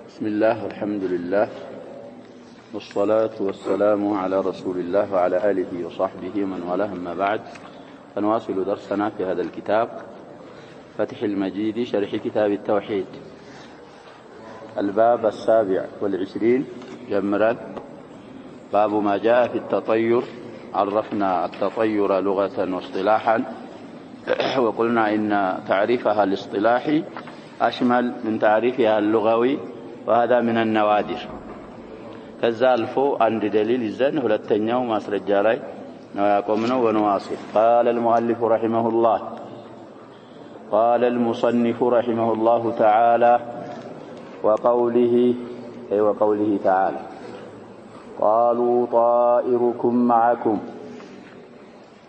بسم الله والحمد لله والصلاة والسلام على رسول الله وعلى آله وصحبه ومن والاه أما بعد فنواصل درسنا في هذا الكتاب فتح المجيد شرح كتاب التوحيد الباب 27 جمرا باب ما جاء في التطير عرفنا التطير لغة واصطلاحا وقلنا إن تعريفها الاصطلاحي أشمل من تعريفها اللغوي وهذا من النوادر كذلفو عند دليل الزن ولتنيو ماسرج علي نقومنا ونواصل قال المؤلف رحمه الله قال المصنف رحمه الله تعالى وقوله تعالى قالوا طائركم معكم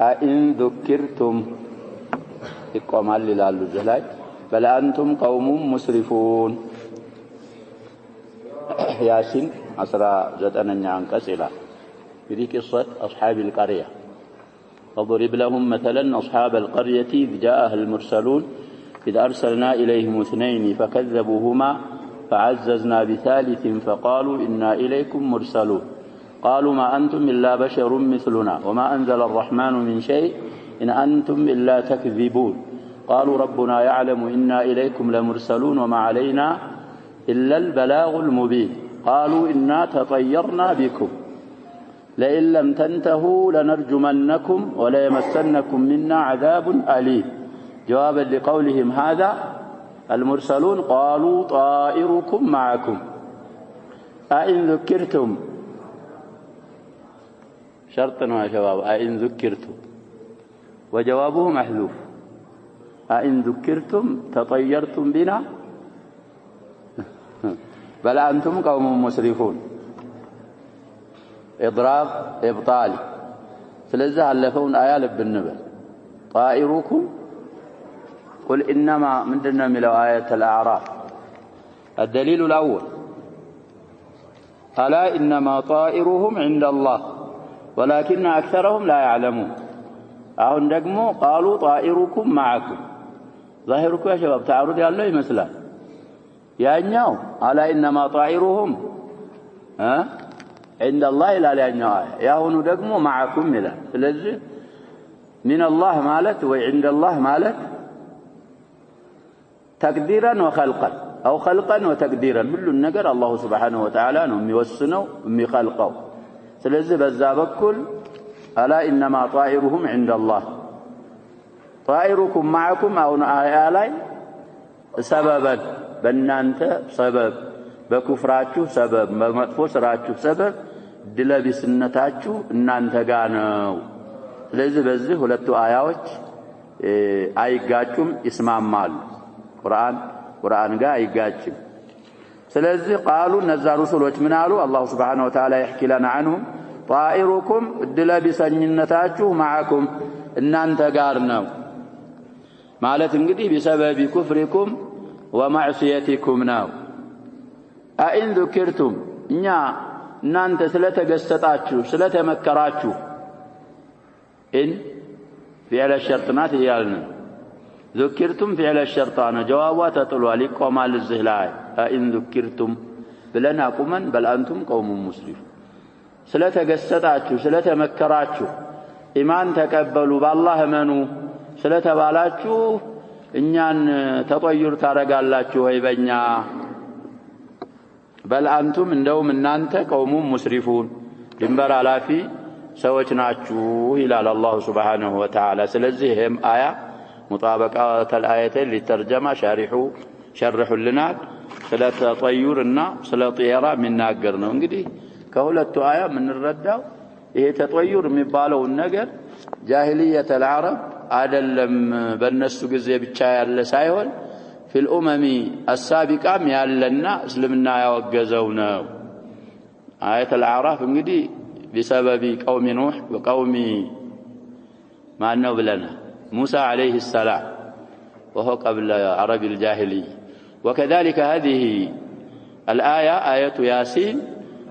أئن ذكرتم إقامة للزلاج بل أنتم قوم مسرفون ياسين 19 አንቀጽ ይላል እንግዲህ قصة أصحاب القرية فضرب لهم مثلا أصحاب القرية إذ جاءها المرسلون إذ أرسلنا إليهم 2 فكذبوهما فعززنا بثالث فقالوا إنا إليكم مرسلون قالوا ما أنتم إلا بشر مثلنا وما أنزل الرحمن من شيء إن أنتم إلا تكذبون قالوا ربنا يعلم إنا إليكم لمرسلون وما علينا إلا البلاغ المبين قالوا إنا تطيرنا بكم لئن لم تنتهوا لنرجمنكم وليمسنكم منا عذاب أليم جوابا لقولهم هذا المرسلون قالوا طائركم معكم أئن ذكرتم شرطنا يا شباب أئن ذكرتم وجوابه محذوف أئن ذكرتم تطيرتم بنا بل أنتم قوم مسرفون إضراب إبطالي فلذا علفون آيال بالنبل طائركم قل إنما من دنا من آية الأعراف الدليل الأول ألا إنما طائرهم عند الله ولكن أكثرهم لا يعلمون أهون دقموا قالوا طائركم معكم ظاهركم يا شباب تعرض يا الله مثلا ያኛው አላ ኢንማ ጣኢሩሁም عند الله لا ያኛው ያሁኑ ደግሞ معكم ይላል ስለዚህ من الله ማለት ወይ عند الله ማለት تقديرا وخلقا او خلقا وتقديرا ሁሉ ነገር አላህ Subhanahu Wa Ta'ala ነው የሚወስነው የሚخلقው ስለዚህ በዛ በኩል አላ ኢንማ ጣኢሩሁም عند الله طائركم معكم او አያ ላይ سببا በእናንተ ሰበብ በኩፍራችሁ ሰበብ በመጥፎ ስራችሁ ሰበብ ድለቢስነታችሁ እናንተ ጋር ነው ስለዚህ በዚህ ሁለቱ አያዎች አይጋጩም ይስማማሉ ቁርአን ጋር አይጋጭም ስለዚህ قالوا እነዛ ሩሱሎች ምን አሉ አላህ Subhanahu Wa Ta'ala يحكي لنا عنهم طائركم ድለቢስነታችሁ معكم እናንተ ጋር ነው ማለት እንግዲህ بسبب كفركم ومعصيتكم ناو أئن ذكرتم እናንተ ስለተገሰጣችሁ ስለተመከራችሁ إن فعل الشرطنات يالنا ذكرتم فعل الشرطان جوابا تطلوا لكم الزهلاء أئن ذكرتم بلنا قوما بل أنتم قوم مسلمون ስለተገሰጣችሁ ስለተመከራችሁ ኢማን ተቀበሉ በአላህ መኑ ስለተባላችሁ እኛን ተጠይር ታረጋላችሁ ወይ በእኛ በል አንቱም እንደውም እናንተ ቀውሙ ሙስሪፉን ድንበር አላፊ ሰዎች ናችሁ ይላል አላህ Subhanahu Wa Ta'ala ስለዚህ ይሄም አያ ሙጣበቃተ الآيتين للترجمة شرحوا ስለ ተጠይርና ስለ ጢያራ የሚናገር ነው እንግዲህ ከሁለቱ አያ ምን እንረዳው ይሄ ተጠይር የሚባለው ነገር ጃሂልየተ العرب አይደለም በእነሱ ጊዜ ብቻ ያለ ሳይሆን في الامم السابقه ያለና እስልምና ያወገዘው ነው آية الأعراف እንግዲህ بسبب قوم نوح وقوم ما ነው ብለና موسى عليه السلام وهو قبل عرب الجاهليه وكذلك هذه الآية آية ياسين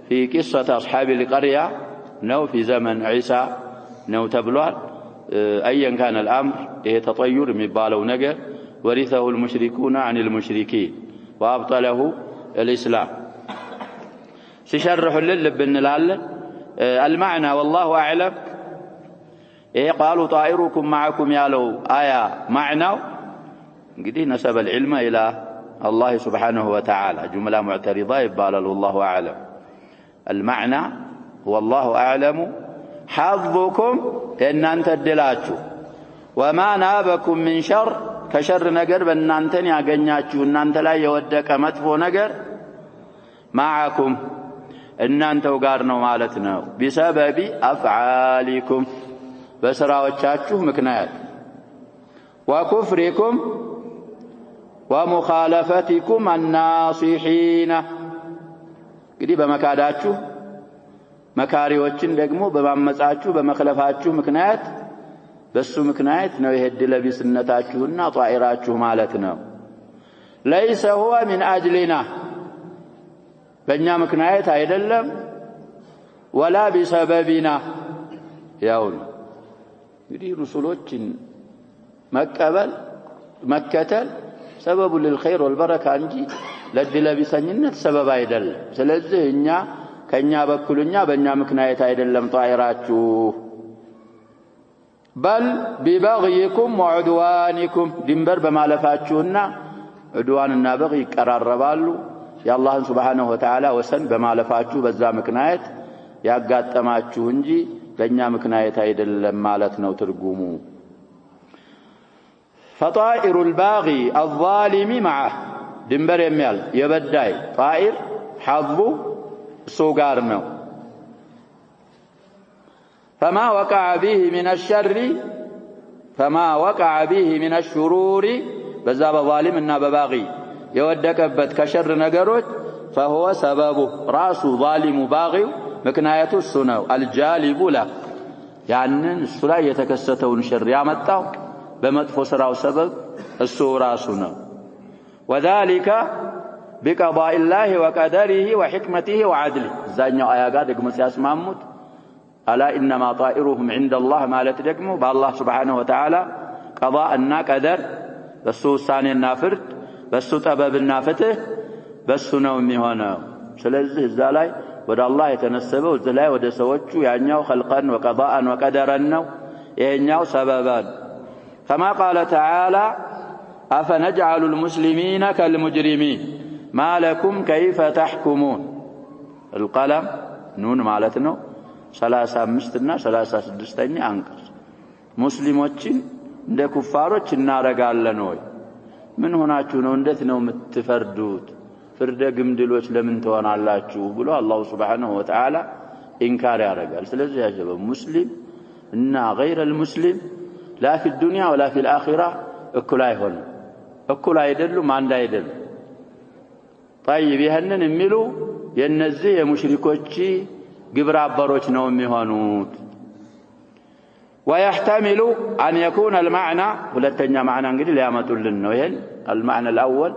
في قصة أصحاب القرية نو في زمن عيسى نو تبلوان أيا كان الأمر تطير مبالو نجر ورثه المشركون عن المشركين وأبطله الإسلام سيشرح للب النلال المعنى والله أعلم قالوا طائركم معكم يا لو آية معنى قد نسب العلم إلى الله سبحانه وتعالى جملة معترضة يبال الله أعلم المعنى والله أعلم حظكم إن أنت الدلاتشو وما نابكم من شر كشر نجر بأن أنتني أجنياتشو إن أنت لا يودك مدفو نجر معكم إن أنت وقارنا مالتنا بسبب أفعالكم بسرا وتشاتشو مكنات وكفركم ومخالفتكم الناصحين قدي بمكاداتشو መካሪዎችን ደግሞ በማመጻችሁ በመخለፋችሁ ምክንያት በሱ ምክንያት ነው ይሄድ ለቢስነታችሁና ጧኢራችሁ ማለት ነው ليس هو من اجلنا በእኛ ምክንያት አይደለም ولا بسببنا ያው እንግዲህ رسولዎችን መቀበል መከተል سبب للخير والبركه እንጂ ለድለቢሰኝነት ሰበብ አይደለም ስለዚህ እኛ ከኛ በኩልኛ በእኛ ምክንያት አይደለም ጧኢራችሁ بل ببغيكم وعدوانكم ድንበር በማለፋችሁና ዑድዋንና በغي ይቀራረባሉ የአላህን Subhanahu Wa Ta'ala ወሰን በማለፋችሁ በዛ ምክንያት ያጋጠማችሁ እንጂ በእኛ ምክንያት አይደለም ማለት ነው ትርጉሙ فطائر الباغي الظالم معه ድንበር የሚያል የበዳይ ጣኢር حظ سوغارنو فما وقع به من الشرور بذاب ظالم እና በባغي የወደቀበት ከሸር ነገሮች فهو سببه راس ظالم باغي ምክንያቱ እሱ ነው الجالب له ያንን እሱ ላይ የተከሰተውን ሸር ያመጣው በመጥፎ ስራው ሰበብ እሱ ራሱ ነው وذلك بقضاء الله وقدره وحكمته وعدله زانيو آية قاد دقمو سياسماموت ألا إنما طائرهم عند الله مالت دقمو بالله سبحانه وتعالى قضاءنا قدر بسو الثاني النافرد بسو طبب النافته بسو نومي هنا سلزه الزالاي ودا الله يتنسبه الزلاي ودا سوچو يعنيو خلقا وقضاء وقدرا يعنيو سببا كما قال تعالى أفنجعل المسلمين كالمجرمين ما لكم كيف تحكمون القلم نون معناتنا 35 እና 36ኛ አንቀጽ ሙስሊሞችን እንደ ኩፋሮች እናረጋለን ወይ ምን ሆናችሁ ነው እንዴት ነው የምትፈርዱት ፍርደ ግምድሎች ለምን ትሆናላችሁ ብሎ አላህ Subhanahu Wa Ta'ala ኢንካር ያደርጋል ስለዚህ ያጀበ ሙስሊም እና غير المسلم لا في الدنيا ولا في الآخرة እኩል አይሆንም እኩል አይደሉም አንድ አይደሉም طيب ይሄንን የሚሉ የነዚህ የሙሽሪኮች ግብረ አበሮች ነው የሚሆኑት ويحتمل أن يكون المعنى ሁለተኛ معنى እንግዲህ ሊያመጡልን ነው ይሄን المعنى الأول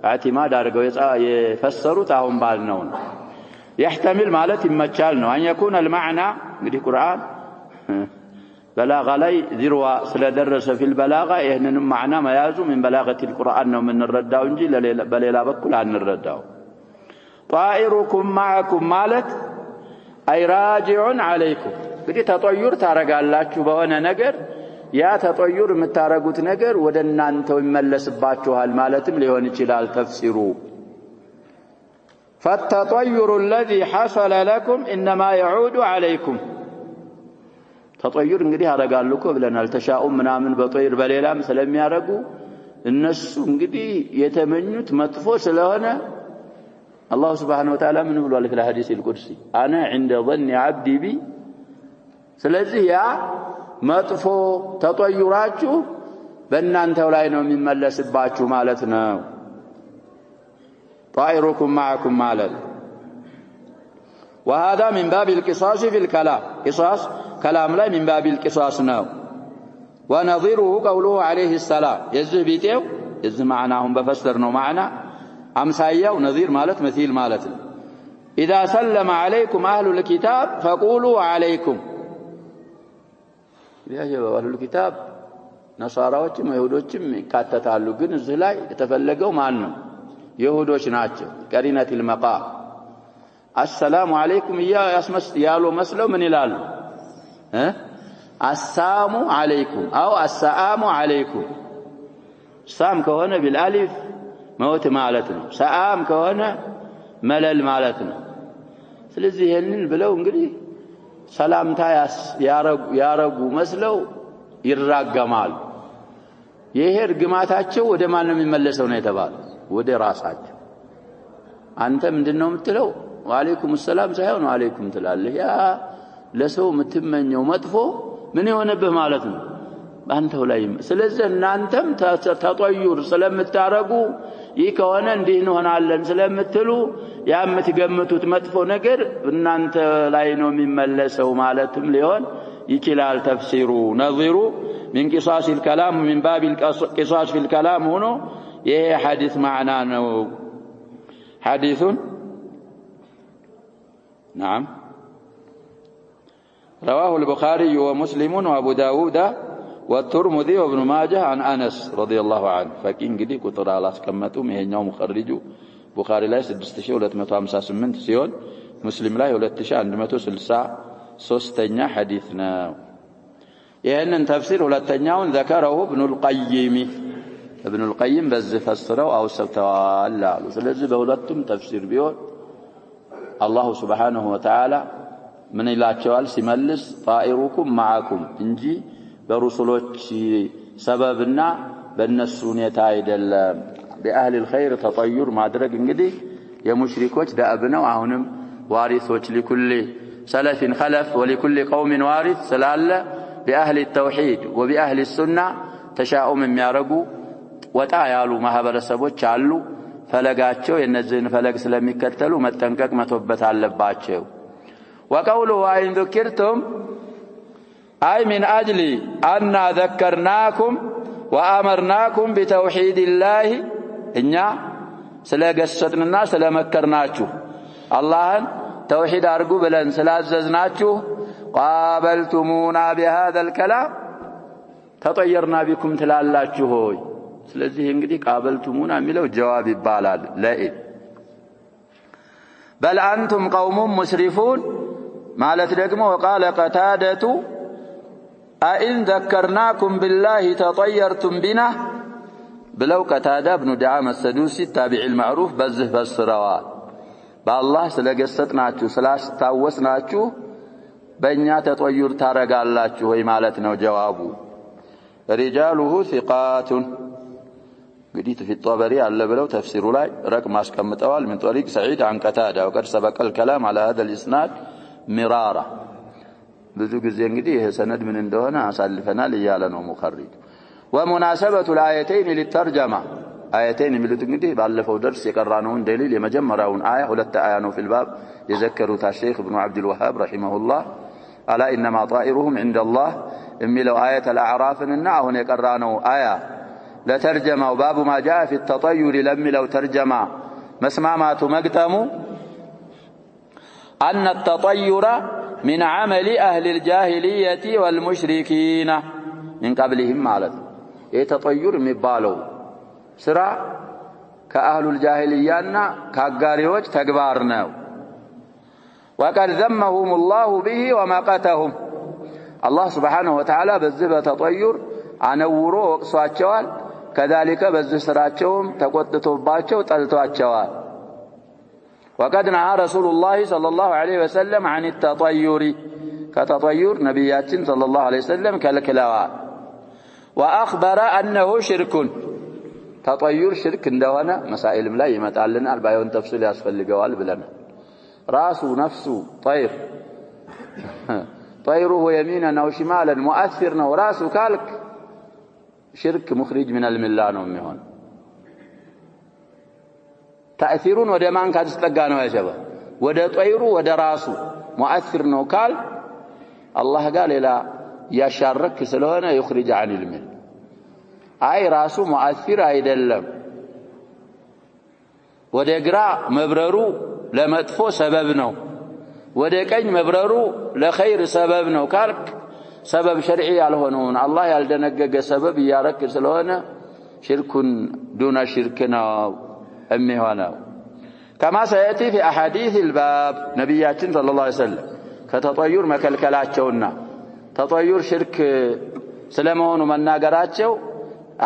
اعتماد አድርገው የፈሰሩት አሁን ባልነው يحتمل ማለት ይመቻል ነው أن يكون المعنى እንግዲህ ቁርአን بلاغه ላይ ذروه ስለደረሰ في البلاغه ይሄንን معنى መያዙ من بلاغه القرآن ነው የምንረዳው እንጂ በሌላ በኩል አንረዳው طائركم معكم ማለት أي راجع عليكم እንግዲህ ተጠዩር ታረጋላችሁ በሆነ ነገር ያ ተጠዩር የምታረጉት ነገር ወደ እናንተው ይመለስባችኋል ማለትም ሊሆን ይችላል ተፍሲሩ فالتطير الذي حصل لكم إنما يعود عليكم ተጠዩር እንግዲህ ያረጋሉ እኮ ብለናል ተሻኡም ምናምን በጠይር በሌላም ስለሚያረጉ እነሱ እንግዲህ የተመኙት መጥፎ ስለሆነ الله سبحانه وتعالى من ብሏል في الحديث القدسي انا عند ظن عبدي بي ስለዚህ ያ መጥፎ ተጠዩራችሁ በእናንተው ላይ ነው የሚመለስባችሁ ማለት ነው طائركم معكم ማለት وهذا من باب القصاص في الكلام قصاص كلام لا من باب القصاص ነው ونظيره قوله عليه السلام يذ بيتيو يذ معناهم بفسر ነው معنى امثاياو نظير ማለት مثيل ማለት ነው اذا سلم عليكم اهل الكتاب فقولوا عليكم ያጀባሉ ኪታብ ነሳራዎችም ይሁዶችም ይካተታሉ ግን እዚህ ላይ የተፈለገው ማን ነው ይሁዶች ናቸው ቀሪነቱል መቃም አሰላሙ አለይኩም ያሉ መስለው ምን ይላሉ አሳሙ አለይኩም አው አሰአሙ አለይኩም ሳም ከሆነ ቢልአሊፍ መውት ማለት ነው ሰአም ከሆነ መለል ማለት ነው ስለዚህ ይሄንን ብለው እንግዲህ ሰላምታ ያረጉ መስለው ይራገማሉ ይሄ እርግማታቸው ወደ ማን ነው የሚመለሰው ነው የተባለው ወደ ራሳቸው አንተ ምንድነው የምትለው ወአለይኩም ሰላም ሳይሆን ወአለይኩም ትላለህ ያ ለሰው የምትመኘው መጥፎ ምን የሆነብህ ማለት ነው አንተው ላይ ስለዚህ እናንተም ተጠዩር ስለምታረጉ ይህ ከሆነ እንዲህ እንሆናለን ስለምትሉ ያ የምትገምቱት መጥፎ ነገር እናንተ ላይ ነው የሚመለሰው ማለትም ሊሆን ይችላል ተፍሲሩ ነዚሩ من قصاص الكلام من باب القصاص في الكلام هنا ይሄ ሐዲስ ማዕና ነው حديث نعم رواه البخاري ومسلم وابو داود والترمذي وابن ماجه عن انس رضي الله عنه فكين እንግዲህ ቁጥር አላስቀመጡም ይሄኛው ሙኸሪጁ ቡኻሪ ላይ 6258 ሲሆን ሙስሊም ላይ 2163ኛ ሐዲስ ነው ይሄንን ተፍሲር ሁለተኛውን ذكره ابن القيم በዚህ ፈስረው አውሰተዋል አሉ ስለዚህ በሁለቱም ተፍሲር ቢሆን አላህ Subhanahu Wa Ta'ala ምን ይላቸዋል ሲመልስ ጣኢሩኩም ማዓኩም እንጂ በሩሱሎች ሰበብና በእነሱ ሁኔታ አይደለም በአህሊ الخير ተጠዩር ማድረግ እንግዲህ የሙሽሪኮች ዳዕብ ነው አሁንም ዋሪሶች ለኩል سلف خلف ولكل قوم وارث ስላለ بأهل التوحيد وبأهل السنة تشاؤم የሚያረጉ ወጣ ያሉ ማህበረሰቦች አሉ ፈለጋቸው የነዚህን ፈለግ ስለሚከተሉ መጠንቀቅ መተውበት አለባቸው وقوله إن ذكرتم أي من أجل أن ذكرناكم وأمرناكم بتوحيد الله إننا سلقستنا سلمكرناكم الله توحيد أرجو بلن سلاززناكم قابلتمونا بهذا الكلام تطيرنا بكم تلالاكم هوي ስለዚህ እንግዲህ قابلتمونا የሚለው ጀዋብ ይባላል ለኢድ بل أنتم قوم مسرفون ማለት ደግሞ وقال قتادة أئن ذكرناكم بالله تطيرتم بنا بلو قتادة بن دعامة السدوسي التابعي المعروف بزه فسروا بالله ስለገሰጥናችሁ ስላስታወስናችሁ በእኛ ተጠዩር ታረጋላችሁ ወይ ማለት ነው ጀዋቡ رجاله ثقات قديت في الطبري على بلو تفسير لاي رقم اسكمطوال من طريق سعيد عن قتادة وقد سبق الكلام على هذا الاسناد مرارا ብዙ ጊዜ እንግዲህ ይሄ ሰነድ ምን እንደሆነ አሳልፈናል ይያለ ነው ሙኸሪጅ ومناسبة الآيتين للترجمة آيتين የሚሉት እንግዲህ ባለፈው درس የቀራነውን دليل የመጀመሪያውን አያ ሁለት አያ ነው في الباب يذكروا الشيخ ابن عبد الوهاب رحمه الله ألا إنما طائرهم عند الله የሚለው آية الأعراف እና አሁን የቀራነው አያ ለተርጀማው باب ما جاء في التطير ለሚለው ተርጀማ መስማማቱ መግጠሙ أن التطير من عمل أهل الجاهلية والمشركين من قبلهم ማለት የተጠዩር የሚባለው ስራ ከአህሉ الجاهليያና ከአጋሪዎች ተግባር ነው وقد ذمهم الله به ومقتهم الله سبحانه وتعالى በዚህ በተጠዩር አነውሮ ወቅሷቸዋል كذلك በዚህ ስራቸውም ተቆጥቶባቸው ጠልቷቸዋል وقد نهى رسول الله صلى الله عليه وسلم عن التطير كتطير نبياتنا صلى الله عليه وسلم كالكلاوات وأخبر أنه شرك تطير شرك እንደሆነ مسائل ላይ ይመጣልናል ባይሆን ተፍሲል ያስፈልገዋል ብለናል ራሱ ነፍሱ طير طيره يمينا أو شمالا مؤثر ነው ራሱ ካልክ شرك مخرج من الملة ነው የሚሆን تأثيرون ወደ ማን ካስጠጋ ነው ያጀባ ወደ طيሩ ወደ ራሱ مؤثر ነው ካል አላህ ጋር ሌላ ያሻረክ ስለሆነ يخرج عن المل አይ ራሱ مؤثر አይደለም ወደ ግራ መብረሩ ለመጥፎ ሰበብ ነው ወደ ቀኝ መብረሩ ለኸይር ሰበብ ነው ካልክ ሰበብ ሸርዒ ያልሆነውን አላህ ያልደነገገ ሰበብ ያረክ ስለሆነ ሽርኩን ዱና ሽርክና የሚሆነው كما سيأتي في أحاديث الباب نبياتنا صلى الله عليه وسلم ከተጠዩር መከልከላቸውና ተጠዩር ሽርክ ስለመሆኑ መናገራቸው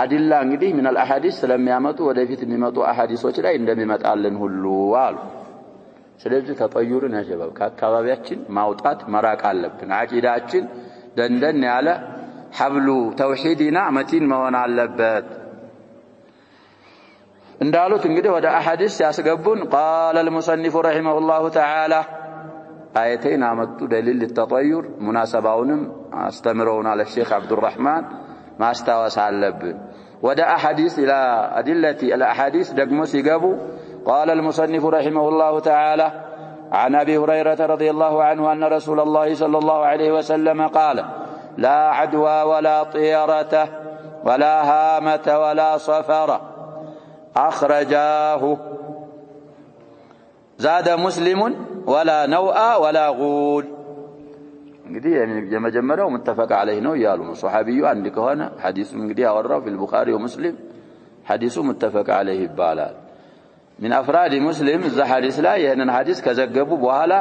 አዲላ እንግዲህ من الاحاديث ስለሚያመጡ ወደፊት የሚመጡ አሐዲሶች ላይ እንደሚመጣልን ሁሉ አሉ። ስለዚህ ተጠዩርን ያጀባው ከአካባቢያችን ማውጣት መራቅ አለብን። አቂዳችን ደንደን ያለ ሐብሉ ተውሂድና መቲን መሆን አለበት። እንዳሉት እንግዲህ ወደ አሐዲስ ያስገቡን قال المصنف رحمه الله تعالى آيتين አመጡ دليل للتطير مناسباونم استمرون على الشيخ عبد الرحمن ما استوى አለብን። ወደ አሐዲስ الى ادله الاحاديث ደግሞ ሲገቡ قال المصنف رحمه الله تعالى عن ابي هريره رضي الله عنه ان رسول الله صلى الله عليه وسلم قال لا عدوى ولا طيرة ولا هامة ولا صفرة أخرجاه زاد مسلم ولا نوء ولا غول እንግዲህ የመጀመሪያው متفق عليه ነው ያሉ ሱሐቢዩ አንድ ከሆነ ሐዲሱ እንግዲህ ያወራው في البخاري ومسلم ሐዲሱ متفق عليه ይባላል። من افراد مسلم ذا حديث لا ይሄንን ሐዲስ ከዘገቡ በኋላ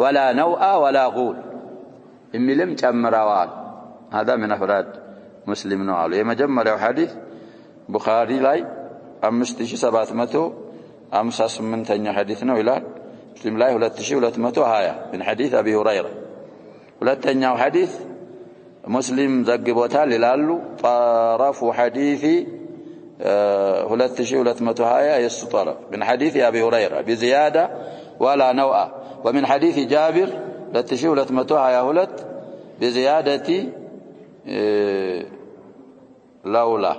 ولا نوء ولا غول የሚልም ጨምረዋል። هذا من افراد مسلم ነው አሉ። የመጀመሪያው ሐዲስ ቡኻሪ ላይ 5758ኛ ሐዲስ ነው ይላል። ሙስሊም ላይ 2220 من حديث ابي هريره ሁለተኛው ሐዲስ ሙስሊም ዘግቦታል ይላሉ። طرف حديث 2220 የሱ طرف من حديث ابي هريره بزياده ولا نوء ومن حديث جابر 2222 بزياده لولا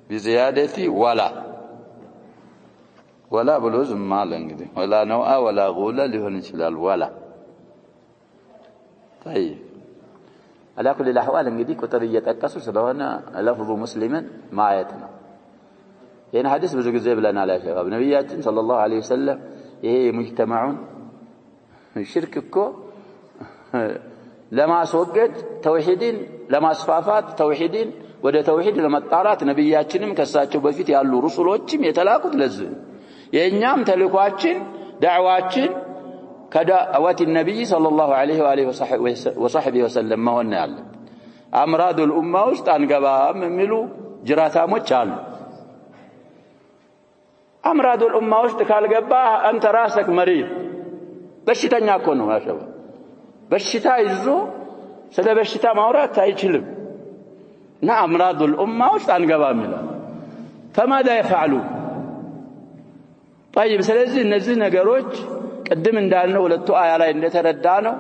بزياده ولا بلوز مال እንግዲህ ولا نوء ولا غول ሊሆን ይችላል ولا طيب على كل الاحوال እንግዲህ ቁጥር እየጠቀሱ ስለሆነ ለፍዙ ሙስሊምን ማየት ነው። ይሄን ሐዲስ ብዙ ጊዜ ብለናል ያ ሸባብ ነብያችን ሰለላሁ ዐለይሂ ወሰለም ይሄ ሙጅተማዑን ሽርክ እኮ ለማስወገድ ተውሂድን ለማስፋፋት ተውሂድን ወደ ተውሂድ ለመጣራት ነብያችንም ከሳቸው በፊት ያሉ ሩሱሎችም የተላኩት ለዚህ የኛም ተልኳችን ዳዕዋችን كدعوة النبي صلى الله عليه وآله وصحبه وسلم ما هو نعلم أمراض الأمة وسط أنقبهم ملو جراتاموች አሉ። أمراض الأمة وسط ካልገባህ أنت راسك مريض በሽተኛ እኮ ነው ያሸባ በሽታ ይዞ ስለ በሽታ ማውራት አይችልም እና أمراض الأمة وسط አንገባም ይላል። فماذا يفعلون طيب ስለዚህ እነዚህ ነገሮች ቅድም እንዳልነው ሁለቱ አያ ላይ እንደተረዳነው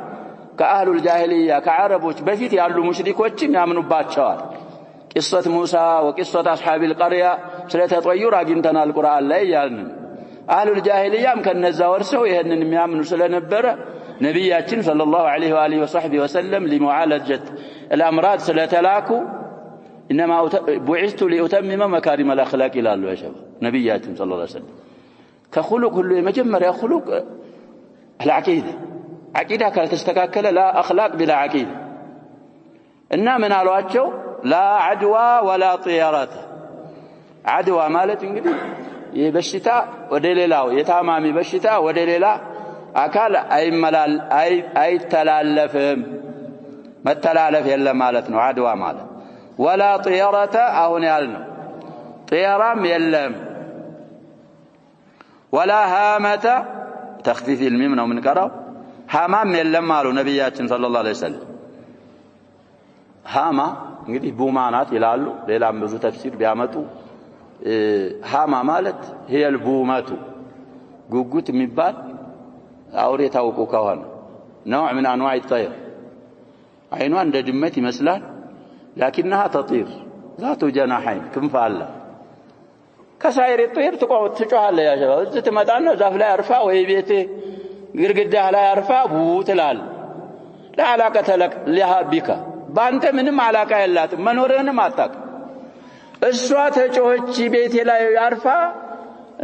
ከአህሉል ጃሂልያ ከአረቦች በፊት ያሉ ሙሽሪኮችም ያምኑባቸዋል። ቂሶት ሙሳ ወቂሶት አስሐቢል ቀርያ ስለተጠዩር አግኝተናል ቁርአን ላይ ያልን አህሉል ጃሂልያም ከነዛ ወርሰው ይሄንን የሚያምኑ ስለነበረ ነብያችን ሰለላሁ ዐለይሂ ወሰለም لمعالجة الامراض ስለተላኩ انما بعثت لاتمم مكارم الاخلاق ይላሉ ያሸባ ነብያችን ሰለላሁ ዐለይሂ ወሰለም ከخلق ሁሉ የመጀመሪያ خلق العقيدة عقيدة كانت تستكاكل لا أخلاق بلا عقيدة إنما من الواجه لا عدوى ولا طيارات عدوى مالت انجدي يبشتا ودليلاو يتامامي بشتا ودليلا أكال أي تلالفهم ما التلالف يلا مالتنا عدوى مالت ولا طيارات أهون يالنا طيارام يلم ولا هامة تخفيف الميم ነው ምንቀራው ሃማም የለም አሉ ነብያችን ሰለላሁ ዐለይሂ ወሰለም። ሃማ እንግዲህ ቡማናት ይላሉ። ሌላም ብዙ ተፍሲር ቢያመጡ ሃማ ማለት هي البومة ጉጉት የሚባል አውሬ ታውቁ ከሆነ نوع من انواع الطير አይኗ እንደ ድመት ይመስላል لكنها تطير ذات جناحين ክንፍ አለ ከሳይር ጥይር ትጮሃለ ያ ሸባብ እዚህ ትመጣና ዛፍ ላይ አርፋ ወይ ቤት ግርግዳ ላይ አርፋ ቡትላል ለዓላቀተ ለክ ለሃቢካ ባንተ ምንም ዓላቃ የላትም መኖርህንም አጣቅ እሷ ተጮህች ቤቴ ላይ አርፋ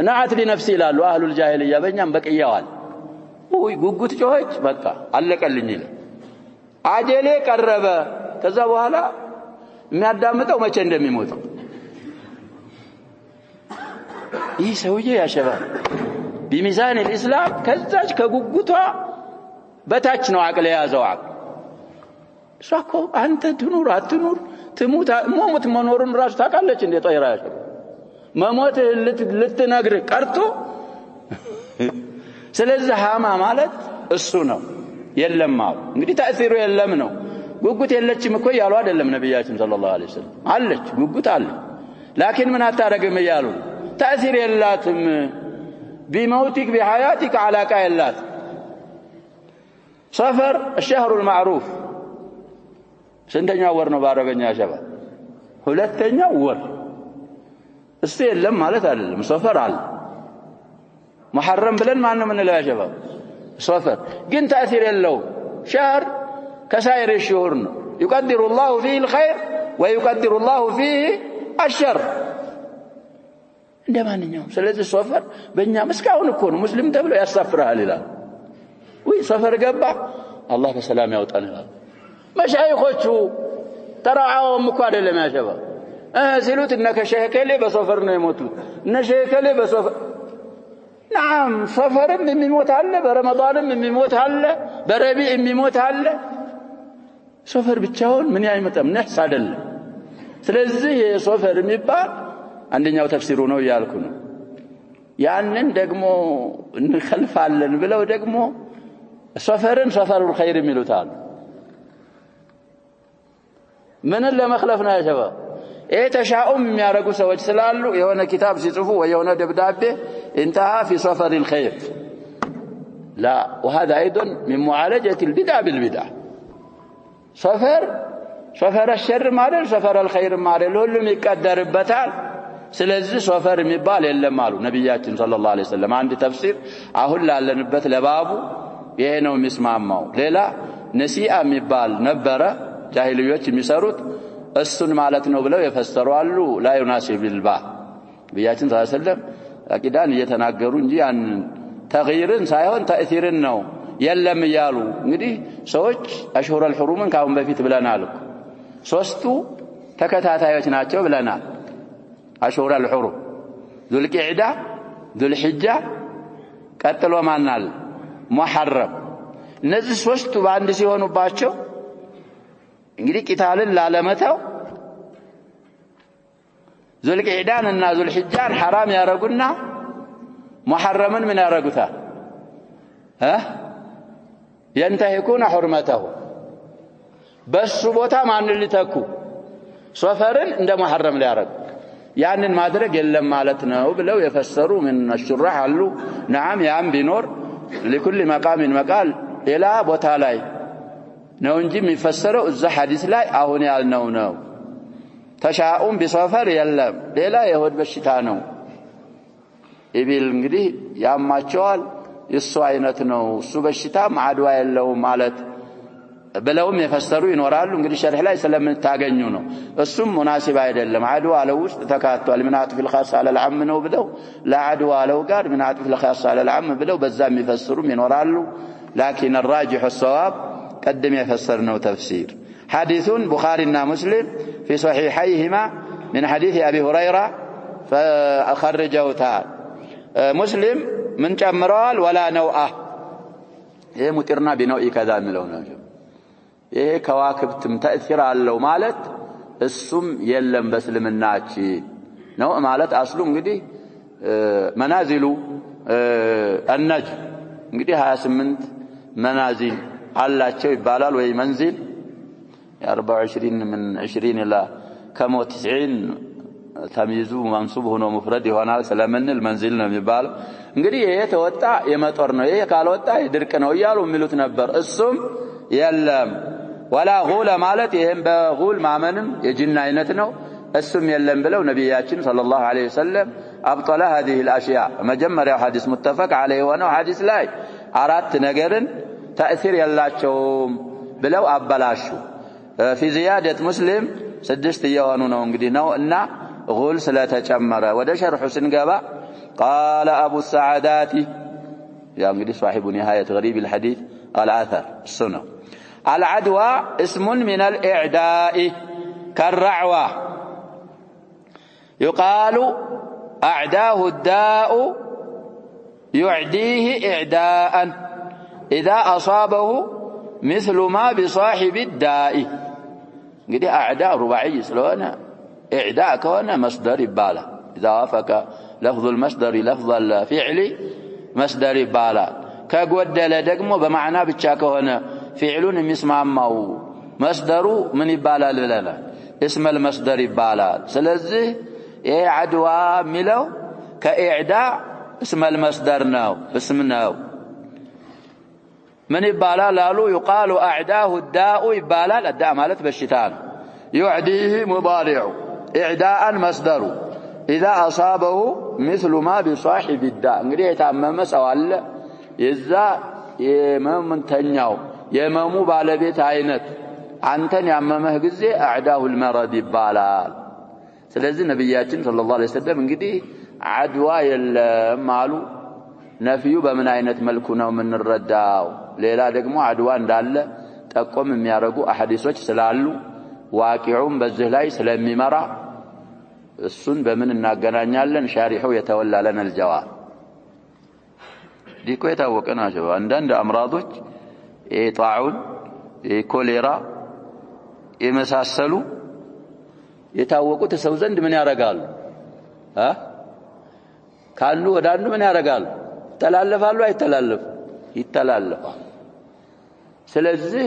ነዓት ለነፍሲ ይላሉ አህሉል ጃሂልያ በእኛም በቅያዋል ወይ ጉጉት ጮህች በቃ አለቀልኝ ይላል አጀሌ ቀረበ ከዛ በኋላ የሚያዳምጠው መቼ እንደሚሞት ይህ ሰውዬ ያሸባል بميزان الإسلام ከዛች ከጉጉቷ በታች ነው አቅል ያዘው ሻኮ አንተ ትኑር አትኑር ትሙት ሞት መኖሩን ራስ ታውቃለች እንደ ጦይራ ያሸባ መሞት ልትነግር ቀርቶ ስለዚህ ሃማ ማለት እሱ ነው የለም አው እንግዲህ ተአሲሩ የለም ነው ጉጉት የለችም እኮ ያለው አይደለም ነብያችን ሰለላሁ ዐለይሂ ወሰለም አለች ጉጉት አለ ላኪን ምን አታረግም ይያሉ ተአሲር የላትም بموتك بحياتك علاقة يلات سفر الشهر المعروف سنتኛ ወር ነው ባረገኛ ሸባ ሁለተኛ ወር እስቲ የለም ማለት አይደለም ሰፈር አለ محرم ብለን ማን ነው ምንለው ያሸባ ሰፈር ግን ተአሲር የለው شهر كسائر الشهور يقدر الله فيه الخير ويقدر الله فيه الشر እንደማንኛውም ስለዚህ ሰፈር በእኛ መስካውን እኮ ነው ሙስሊም ተብሎ ያሳፍራል ይላል ወይ ሰፈር ገባ አላህ በሰላም ያውጣን ይላል መሻይኾቹ ተራዓውም እኮ አይደለም ያሸባ ሲሉት እነከ ሸይኸሌ በሰፈር ነው የሞቱት እነ ሸይኸሌ በሰፈር نعم ሰፈርም የሚሞት አለ በረመዳንም የሚሞት አለ በረቢዕ የሚሞት አለ ሰፈር ብቻውን ምን ያይመጣም ነህስ አይደለም ስለዚህ የሰፈር የሚባል አንደኛው ተፍሲሩ ነው ያልኩ ነው ያንን ደግሞ እንخልፋለን ብለው ደግሞ ሰፈርን ሰፈሩል ኸይር የሚሉታል ምን ለመخለፍ ነው ያሸባ ተሻኡም የሚያረጉ ሰዎች ስላሉ የሆነ ኪታብ ሲጽፉ ወይ የሆነ ደብዳቤ انتهى في سفر الخير لا وهذا ايضا من معالجه البدع بالبدع سفر الشر ማለት سفر الخير ማለት ሁሉም ይቀደርበታል ስለዚህ ሰፈር የሚባል የለም አሉ ነብያችን ሰለላሁ ዐለይሂ ወሰለም አንድ ተፍሲር አሁን ላለንበት ለባቡ ይሄ ነው የሚስማማው ሌላ ነሲአ የሚባል ነበረ ጃሂልዮች የሚሰሩት እሱን ማለት ነው ብለው የፈሰሩ አሉ لا يناسب الباء ነብያችን ሰለላሁ ዐለይሂ ወሰለም አቂዳን እየተናገሩ እንጂ ያን ተግይርን ሳይሆን ተእሲርን ነው የለም ይያሉ እንግዲህ ሰዎች አሽሁር الحرمን ካሁን በፊት ብለናል ሶስቱ ተከታታዮች ናቸው ብለናል أشهر الحرم ذو القعدة ذو الحجة ቀጥሎ ማናል محرم እነዚህ ሶስቱ በአንድ ሲሆኑባቸው እንግዲህ ቂታልን ላለመተው ذو القعدة እና ذو الحجة حرام ያረጉና محرمን ምን ያረጉታል ينتهكون حرمته በሱ ቦታ ማን ሊተኩ ሰፈርን እንደ محرم ሊያረጉ ያንን ማድረግ የለም ማለት ነው ብለው የፈሰሩ ምን الشراح አሉ نعم ያም ቢኖር لكل مقام مقال ሌላ ቦታ ላይ ነው እንጂ የሚፈሰረው እዛ ሐዲስ ላይ አሁን ያልነው ነው ተሻኡም ቢሰፈር የለም ሌላ የሆድ በሽታ ነው ኢቢል እንግዲህ ያማቸዋል እሱ አይነት ነው እሱ በሽታ ማዕድዋ የለው ማለት ብለውም የፈሰሩ ይኖራሉ እንግዲህ ሸርህ ላይ ስለምታገኙ ነው እሱም ሙናሲብ አይደለም አድዋ አለው ውስጥ ተካቷል ምን አጥፍ الخاص على العام ነው ብለው ለአድዋ አለው ጋር ምን አጥፍ الخاص على العام ብለው በዛ የሚፈስሩም ይኖራሉ لكن الراجح الصواب قدم يفسرنا تفسير حديث بخاري ومسلم في صحيحيهما من حديث ابي هريره فاخرجه تعالى مسلم من ጨምረዋል ولا نوءه ይሄ ሙጥርና ቢነውኢ ከዛ የሚለው ነው ይሄ ከዋክብትም ተእሲር አለው ማለት እሱም የለም በእስልምናች ነው ማለት አስሉ እንግዲህ መናዚሉ النجم እንግዲህ 28 መናዚል አላቸው ይባላል ወይ መንዚል 24 من 20 الى كم 90 ተምይዙ መንሱብ ሆኖ مفرد ይሆናል ስለምንል መንዚል ነው የሚባለው እንግዲህ ይሄ ተወጣ የመጦር ነው ይሄ ካልወጣ የድርቅ ነው ይያሉ የሚሉት ነበር እሱም የለም ولا غول ማለት ይሄም በغول ማመንም የጅን አይነት ነው እሱም የለም ብለው ነብያችን ሰለላሁ ዐለይሂ ወሰለም ابطل هذه الاشياء መጀመሪያው ሐዲስ متفق عليه ሆነው ሐዲስ ላይ አራት ነገርን ተእሲር ያላቸውም ብለው አበላሹ في زياده مسلم 6 የሆኑ ነው እንግዲህ ነው እና غول ስለተጨመረ ወደ ሸርሑ ስንገባ قال ابو السعادات يا እንግዲህ صاحب نهايه غريب الحديث الاثر السنه العدوى اسم من الإعداء كالرعوة يقال أعداه الداء يعديه إعداء إذا أصابه مثل ما بصاحب الداء قد أعداء رباعي سلونا إعداء كونه مصدر بالا إذا وافق لفظ المصدر لفظ الفعل مصدر بالا كقودل دقمو بمعنى بتشاك هنا فعلون مسمع ماو مصدر من بالا لنا اسم المصدر بالا سلزه إيه عدوى ملو كإعداء اسم المصدر ناو اسم ناو من بالا لالو يقال أعداه الداء بالا الداء مالت بالشتان يعديه مضارع إعداء مصدر إذا أصابه مثل ما بصاحب الداء نريد يتعمم سوال يزا يمم تنياو يممو بالبيت عينت عنتن يعممه قزي أعداه المرض بالا سلازي نبياتين صلى الله عليه وسلم انقدي عدوى المالو نفيو بمن عينت ملكنا ومن الرداو ليلا دقمو عدوى اندال تقوم ميارقو أحاديثوش سلالو واقعون بزهلاي سلمي مرا السن بمن الناقنانيالن شارحو يتولى لنا الجواب ديكو يتوقنا شباب عندنا أمراضوش طاعون كوليرا يمساسلو يتاوقوا تسو زند من ያረጋሉ ካሉ ወዳንዱ ምን ያረጋሉ ተላልፋሉ አይተላልፍ ይተላልፋል ስለዚህ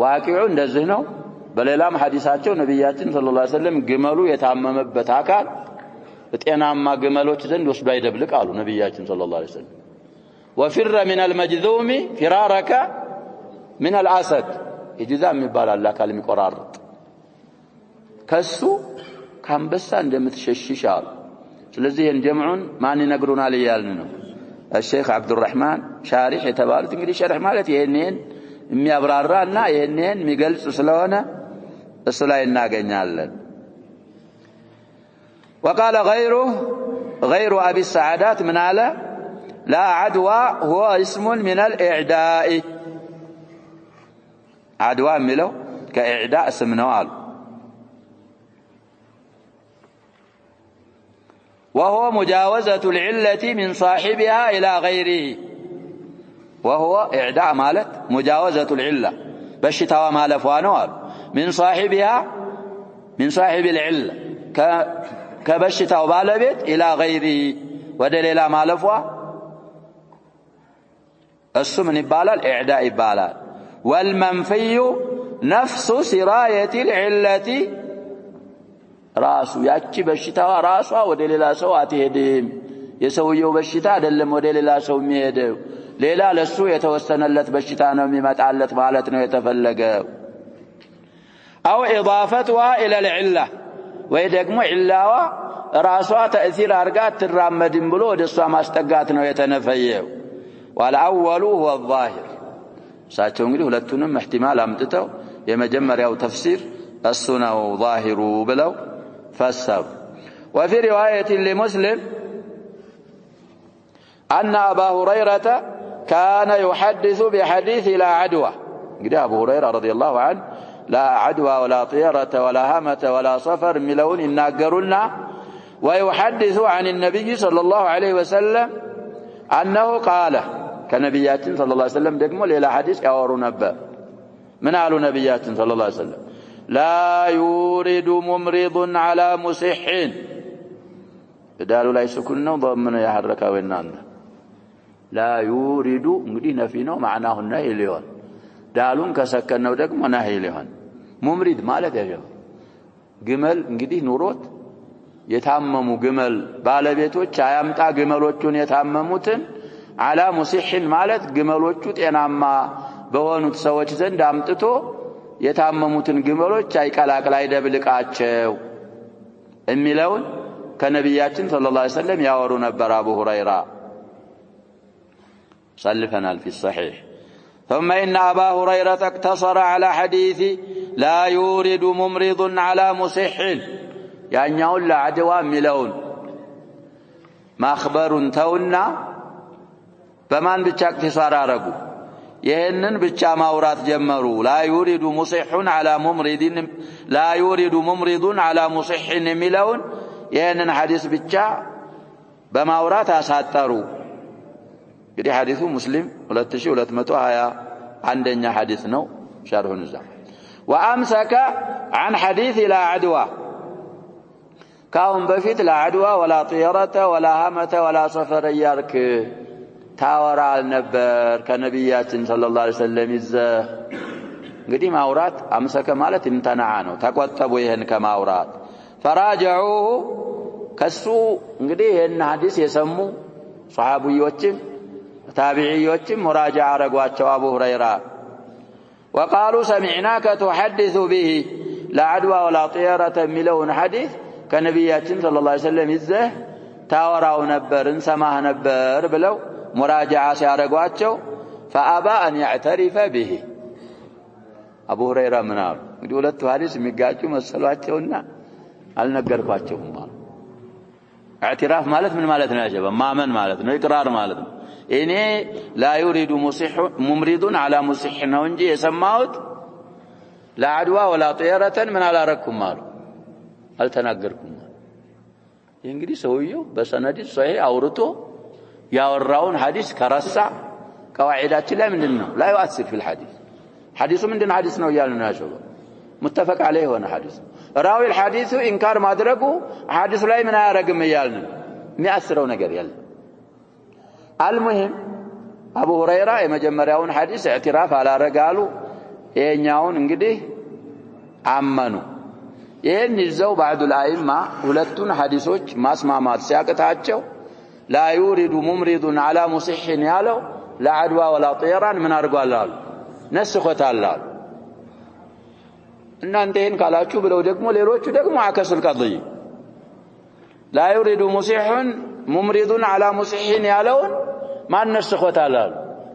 ዋቂዑ እንደዚህ ነው በሌላም ሐዲሳቸው ነብያችን ሰለላሁ ዐለይሂ ወሰለም ግመሉ የታመመበት አካል ጤናማ ግመሎች ዘንድ ወስዶ አይደብልቅ አሉ ነብያችን ሰለላሁ ዐለይሂ ወሰለም وفر من المجذوم فرارك من الاسد ይጅዛም ይባላል አካል የሚቆራርጥ ከሱ ካንበሳ እንደምትሸሽሻል ስለዚህ እንጀምዑን ማን ይነግሩናል ይያልን ነው الشيخ عبد الرحمن شارح የተባሉት እንግዲህ ሸርህ ማለት ይሄንን የሚያብራራና ይሄንን የሚገልጽ ስለሆነ እሱ ላይ እናገኛለን وقال غير ابي السعادات من على لا عدوى هو اسم من الاعداء عدوى ملو كاعداء اسم نوال وهو مجاوزة العلة من صاحبها إلى غيره وهو إعداء مالت مجاوزة العلة بشتها مالفوانوال من صاحبها من صاحب العلة كبشتها بالبيت إلى غيره ودليل مالفوا السمن بالال إعداء بالال والمنفي نفس سراية العلة راسو ያቺ በሽታዋ ራሷ ወደ ሌላ ሰው አትሄድም የሰውየው በሽታ አይደለም ወደ ሌላ ሰው የሚሄደው ሌላ ለሱ የተወሰነለት በሽታ ነው የሚመጣለት ማለት ነው የተፈለገው او اضافتها الى العله ወይ ደግሞ ዒላዋ ራሷ ተእሲር አርጋ ትራመድም ብሎ ወደሷ ማስጠጋት ነው የተነፈየው والأول هو الظاهر ሳቸው እንግዲህ ሁለቱንም احتمال አምጥተው የመጀመሪያው ተፍሲር እሱ ነው ظاهሩ ብለው فسر وفي رواية لمسلم أن أبا هريرة كان يحدث بحديث لا عدوى قد أبو هريرة رضي الله عنه لا عدوى ولا طيرة ولا همة ولا صفر ملون الناقرنا ويحدث عن النبي صلى الله عليه وسلم أنه قال كنبيات صلى الله عليه وسلم دقموا لإلى حديث يورو نبأ من قالوا نبيات صلى الله عليه وسلم لا يورد ممرض على مسح دالوا لا يسكنوا ضمن يحرك وينان لا يورد እንግዲህ ነፊ ነው معناه النهي ሊሆን ዳሉን ከሰከነው ደግሞ ነህይ ሊሆን ሙምሪድ ማለት ያለው ግመል እንግዲህ ኑሮት የታመሙ ግመል ባለቤቶች አያምጣ ግመሎቹን የታመሙትን على مسح ማለት ግመሎቹ ጤናማ በሆኑት ሰዎች ዘንድ አምጥቶ የታመሙትን ግመሎች አይቀላቅል አይደብልቃቸው የሚለውን ከነብያችን ሰለላሁ ዐለይሂ ወሰለም ያወሩ ነበር አቡ ሁረይራ صلفنا في الصحيح ثم إن أبا هريرة اقتصر على حديث لا يورد ممرض على مسح يعني يقول عدوى ملون ما أخبر تونا فمن بتشك تصار رجو ይሄንን ብቻ ማውራት ጀመሩ لا يريد مصح على ممرض لا يريد ممرض على مصح የሚለውን ይሄንን ሐዲስ ብቻ በማውራት አሳጠሩ እንግዲህ ሐዲሱ ሙስሊም 2220 አንደኛ ሐዲስ ነው ሸርሁን እዛ وامسك عن حديث لا عدوى ካሁን በፊት لا عدوى ولا طيرة ولا همة ولا سفر يارك ታወራል ነበር ከነብያችን ሰለላሁ ዐለይሂ ወሰለም ይዘ እንግዲህ ማውራት አምሰከ ማለት እንተናዓ ነው ተቆጠቡ ይሄን ከማውራት ፈራጀዑ ከሱ እንግዲህ ይሄን ሐዲስ የሰሙ ሷሃቢዮችም ታቢዒዮችም ሙራጃዓ አረጓቸው አቡ ሁረይራ وقالوا سمعناك تحدث به لا عدوى ولا طيرة ሚለውን ሐዲስ ከነብያችን ሰለላሁ ዐለይሂ ወሰለም ይዘ ታወራው ነበር እንሰማህ ነበር ብለው ሙራጃዓ ሲያረጓቸው فابى ان يعترف به ابو هريره ምናሉ እንግዲህ ሁለቱ ሐዲስ የሚጋጩ መሰሏቸውና አልነገርኳቸውም ማለት اعتراف ማለት ምን ማለት ነው ያጀበ ማመን ማለት ነው ኢቅራር ማለት ነው እኔ لا يريد مصح ممرض على مصح ነው እንጂ የሰማሁት لا عدوى ولا طيرة ምን አላረኩም ማለት አልተናገርኩም እንግዲህ ሰውየው በሰነድ ሷሂህ አውርቶ ያወራውን ሐዲስ ከረሳ قواعداችን ላይ ምንድነው لا يؤثر في الحديث ሐዲሱ ምንድነው ሐዲስ ነው ይያሉ ነው ያሸው متفق عليه ሆነ ሐዲስ راوي الحديث انكار ማድረጉ ሐዲሱ ላይ ምን አያረግም ይያልን የሚያስረው ነገር የለም المهم ابو هريره የመጀመሪያውን ሐዲስ اعتراف አላረጋሉ ይሄኛውን እንግዲህ አመኑ ይሄን ይዘው بعض الائمه ሁለቱን ሐዲሶች ማስማማት ሲያቀታቸው لا يريد ممرض على مصح ያለው لا عدوى ولا طيران ምን አርጓላል ነስخታል እናንተ ይሄን ካላችሁ ብለው ደግሞ ሌሎቹ ደግሞ አከሱል ቀضይ لا يريد مصح ممرض على مصح ያለውን ማን ነስخታል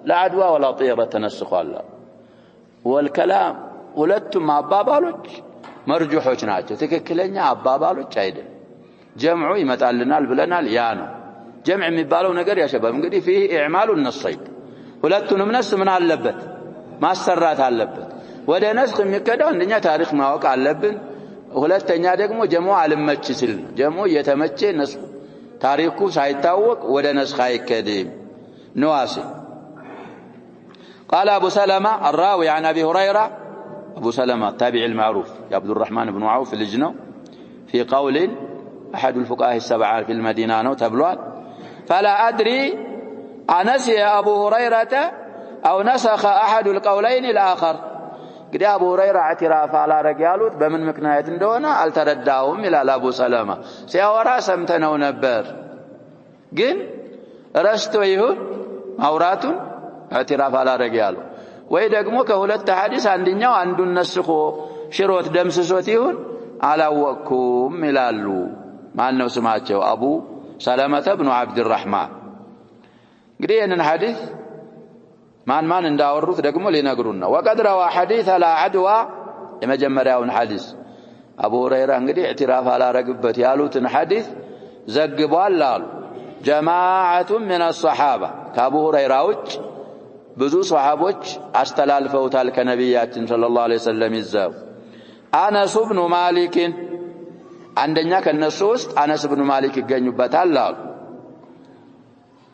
لا عدوى ولا طيرة ተነስخዋል والكلام ሁለቱም አባባሎች መርጁሖች ናቸው ትክክለኛ አባባሎች አይደል ጀምዑ ይመጣልናል ብለናል ያ ነው ጀምዕ የሚባለው ነገር ያሸባብ እንግዲህ فيه اعمال النصين ሁለቱንም ነስ ምን አለበት ማሰራት አለበት ወደ ነስኽ የሚከዳው አንደኛ ታሪክ ማወቅ አለብን ሁለተኛ ደግሞ ጀምዑ አልመች ሲል ጀምዑ የተመቸ ነስኽ ታሪኩ ሳይታወቅ ወደ ነስኽ አይከድም نواسي قال ابو سلمة الراوي عن ابي هريرة ابو سلمة التابعي المعروف يا عبد الرحمن بن عوف اللجنة في قول احد الفقهاء السبعة في المدينة نو تبلوان فلا ادري انسي ابو هريرة او نسخ احد القولين الاخر قد ابو هريرة اعتراف على رجالوت بمن مكنايت እንደሆነ አልተረዳውም ይላል አቡ ሰለማ ሲያወራ ሰምተነው ነበር ግን ረስቶ ይሁን ማውራቱን اعتراف على رجال ወይ ደግሞ ከሁለት ሐዲስ አንደኛው አንዱን ነስኮ ሽሮት ደምስሶት ይሁን አላወኩም ይላሉ ማን ነው ስማቸው አቡ ሰለመተ ኢብኑ አብድ الرحمن እንግዲህ ይሄንን ሐዲስ ማን እንዳወሩት ደግሞ ሊነግሩን ነው وقد روى حديث لا عدوى የመጀመሪያውን ሐዲስ አቡ ሁረይራ እንግዲህ اعتراف አላረግበት ያሉትን ሐዲስ ዘግቧል አሉ جماعة من الصحابة كابو هريرة وجه ብዙ ሷሃቦች አስተላልፈውታል ከነብያችን ሰለላሁ ዐለይሂ ወሰለም ይዘው አነስ ኢብኑ ማሊክ አንደኛ ከነሱ ውስጥ አነስ ኢብኑ ማሊክ ይገኙበታል አሉ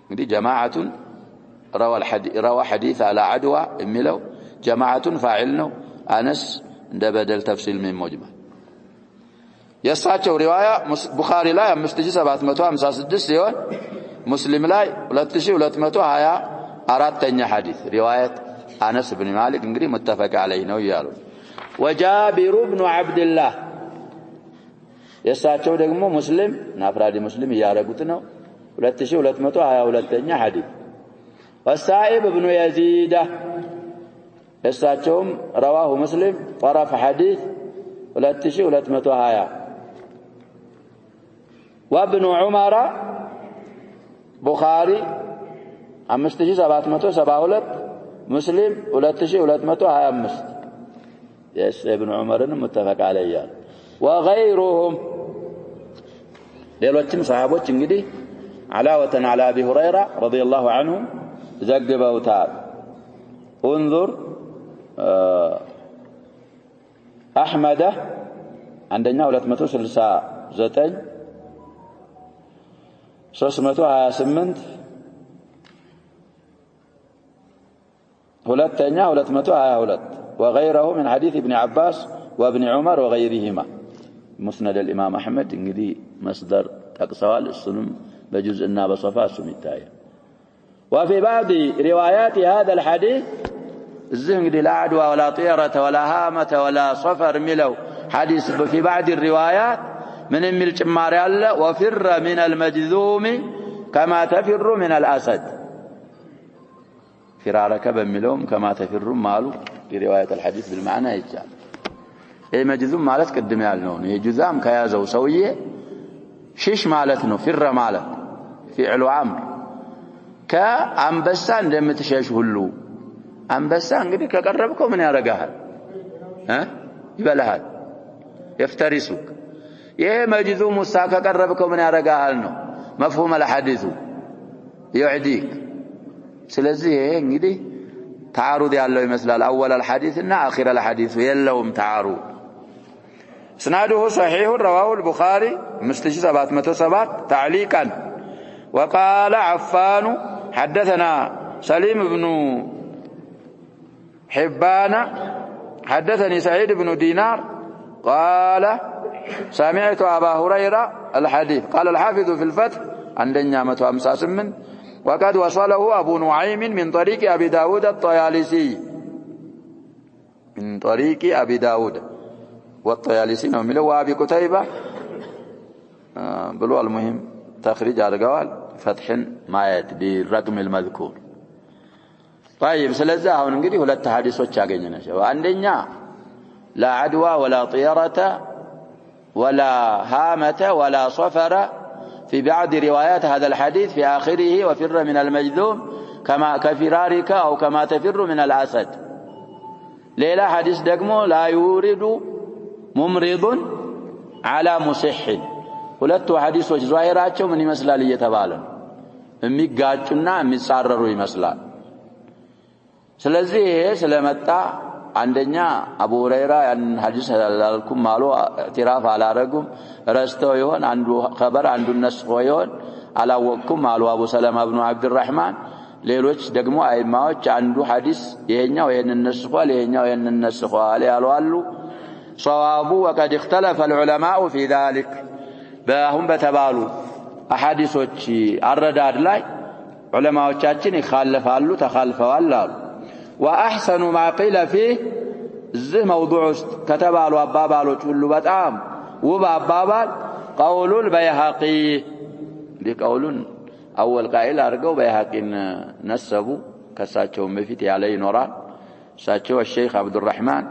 እንግዲህ جماعة روى حديث على عدوى የሚለው جماعة فاعل ነው አነስ እንደ በደል ተፍሲል ምን ሙጅመል የሳቸው ሪዋያ ቡኻሪ ላይ 5756 ሲሆን ሙስሊም ላይ 2224ኛ ሐዲስ ሪዋያት አነስ ኢብኑ ማሊክ እንግዲህ متفق عليه ነው ይላሉ وجابر بن عبد الله የሳቸው ደግሞ ሙስሊም ናፍራዲ ሙስሊም ያረጉት ነው 2222ኛ ሐዲስ والسائب بن يزيد የሳቸውም رواه مسلم طرف حديث 2220 وابن عمر بخاري 5772 مسلم 2225 يس ابن عمر متفق عليه وغيرهم ሌሎችም ሰሃቦች እንግዲህ علاوة على ابي هريره رضي الله عنه ዘግበውታል انظر أحمد عندنا 269 328 ሁለተኛ 222 وغيره من حديث ابن عباس وابن عمر وغيرهما مسند الإمام أحمد እንግዲህ مصدر تقصوال السنم بجزءنا بصفاء سميتاي وفي بعض روايات هذا الحديث الزهد لا عدوى ولا طيرة ولا هامة ولا صفر ملو حديث في بعض الروايات من المل جمار الله وفر من المجذوم كما تفر من الأسد فرارك بملوم كما تفر مالو في رواية الحديث بالمعنى يجعل اي مجذوم مالت قدم يالنون يجذام كيازو سوية شيش مالتنو فر مالت فعل عمر كأنبسا لم تشيش هلو أنبسا انقدي كقربكم من يارقاها يبالها يفترسوك يه مجذوم الساكا كقربكم من يارقاها مفهوم الحديث يعديك سلزي انقدي تعارض يالله يمثل أول الحديث إن آخر الحديث يلهم تعارض سناده صحيح رواه البخاري مستشي 707 تعليقا وقال عفان حدثنا سليم بن حبان حدثني سعيد بن دينار قال سمعت أبا هريرة الحديث قال الحافظ في الفتح عندنا 158 وقد وصله أبو نعيم من طريق أبي داود الطيالسي من طريق أبي داود والطيالسي نومله وأبي قتيبة بلو المهم تخريج على قوال فتح مايت بالرقم المذكور طيب سلزا هون እንግዲህ ሁለት ሐዲሶች ያገኘናቸው አንደኛ لا عدوى ولا طيرة ولا هامة ولا صفر في بعض روايات هذا الحديث في آخره وفر من المجذوم كما كفرارك أو كما تفر من الأسد ليلا حديث دقمو لا يورد ممرض على مصح ሁለቱ ሐዲሶች ዛሂራቸው ምን ይመስላል እየተባለ የሚጋጩና የሚጻረሩ ይመስላል ስለዚህ ይሄ ስለመጣ አንደኛ አቡ ሁረይራ ያን ሐዲስ አላልኩም ማሉ ኢዕትራፍ አላረጉም ረስተው ይሆን አንዱ خبر አንዱ ነስፎ ይሆን አላወቅኩም ማሉ አቡ ሰለማ ኢብኑ አብዱራህማን ሌሎች ደግሞ አይማዎች አንዱ ሐዲስ ይሄኛው ይሄንን ነስፏል ይሄኛው ይሄንን ነስፏል ያሉ አሉ صوابو وقد اختلف العلماء في ذلك በአሁን በተባሉ አሐዲሶች አረዳድ ላይ ዑለማዎቻችን ይخالፋሉ ተخالፈዋል አሉ واحسن ما قيل فيه ذ موضوع كتبالوا አባባሎች ሁሉ በጣም ውብ አባባል قول البيهقي لقولن اول قائل አርገው በይሃቂን ነሰቡ ከሳቸው በፊት ያለ ይኖራል ሳቸው الشيخ عبد الرحمن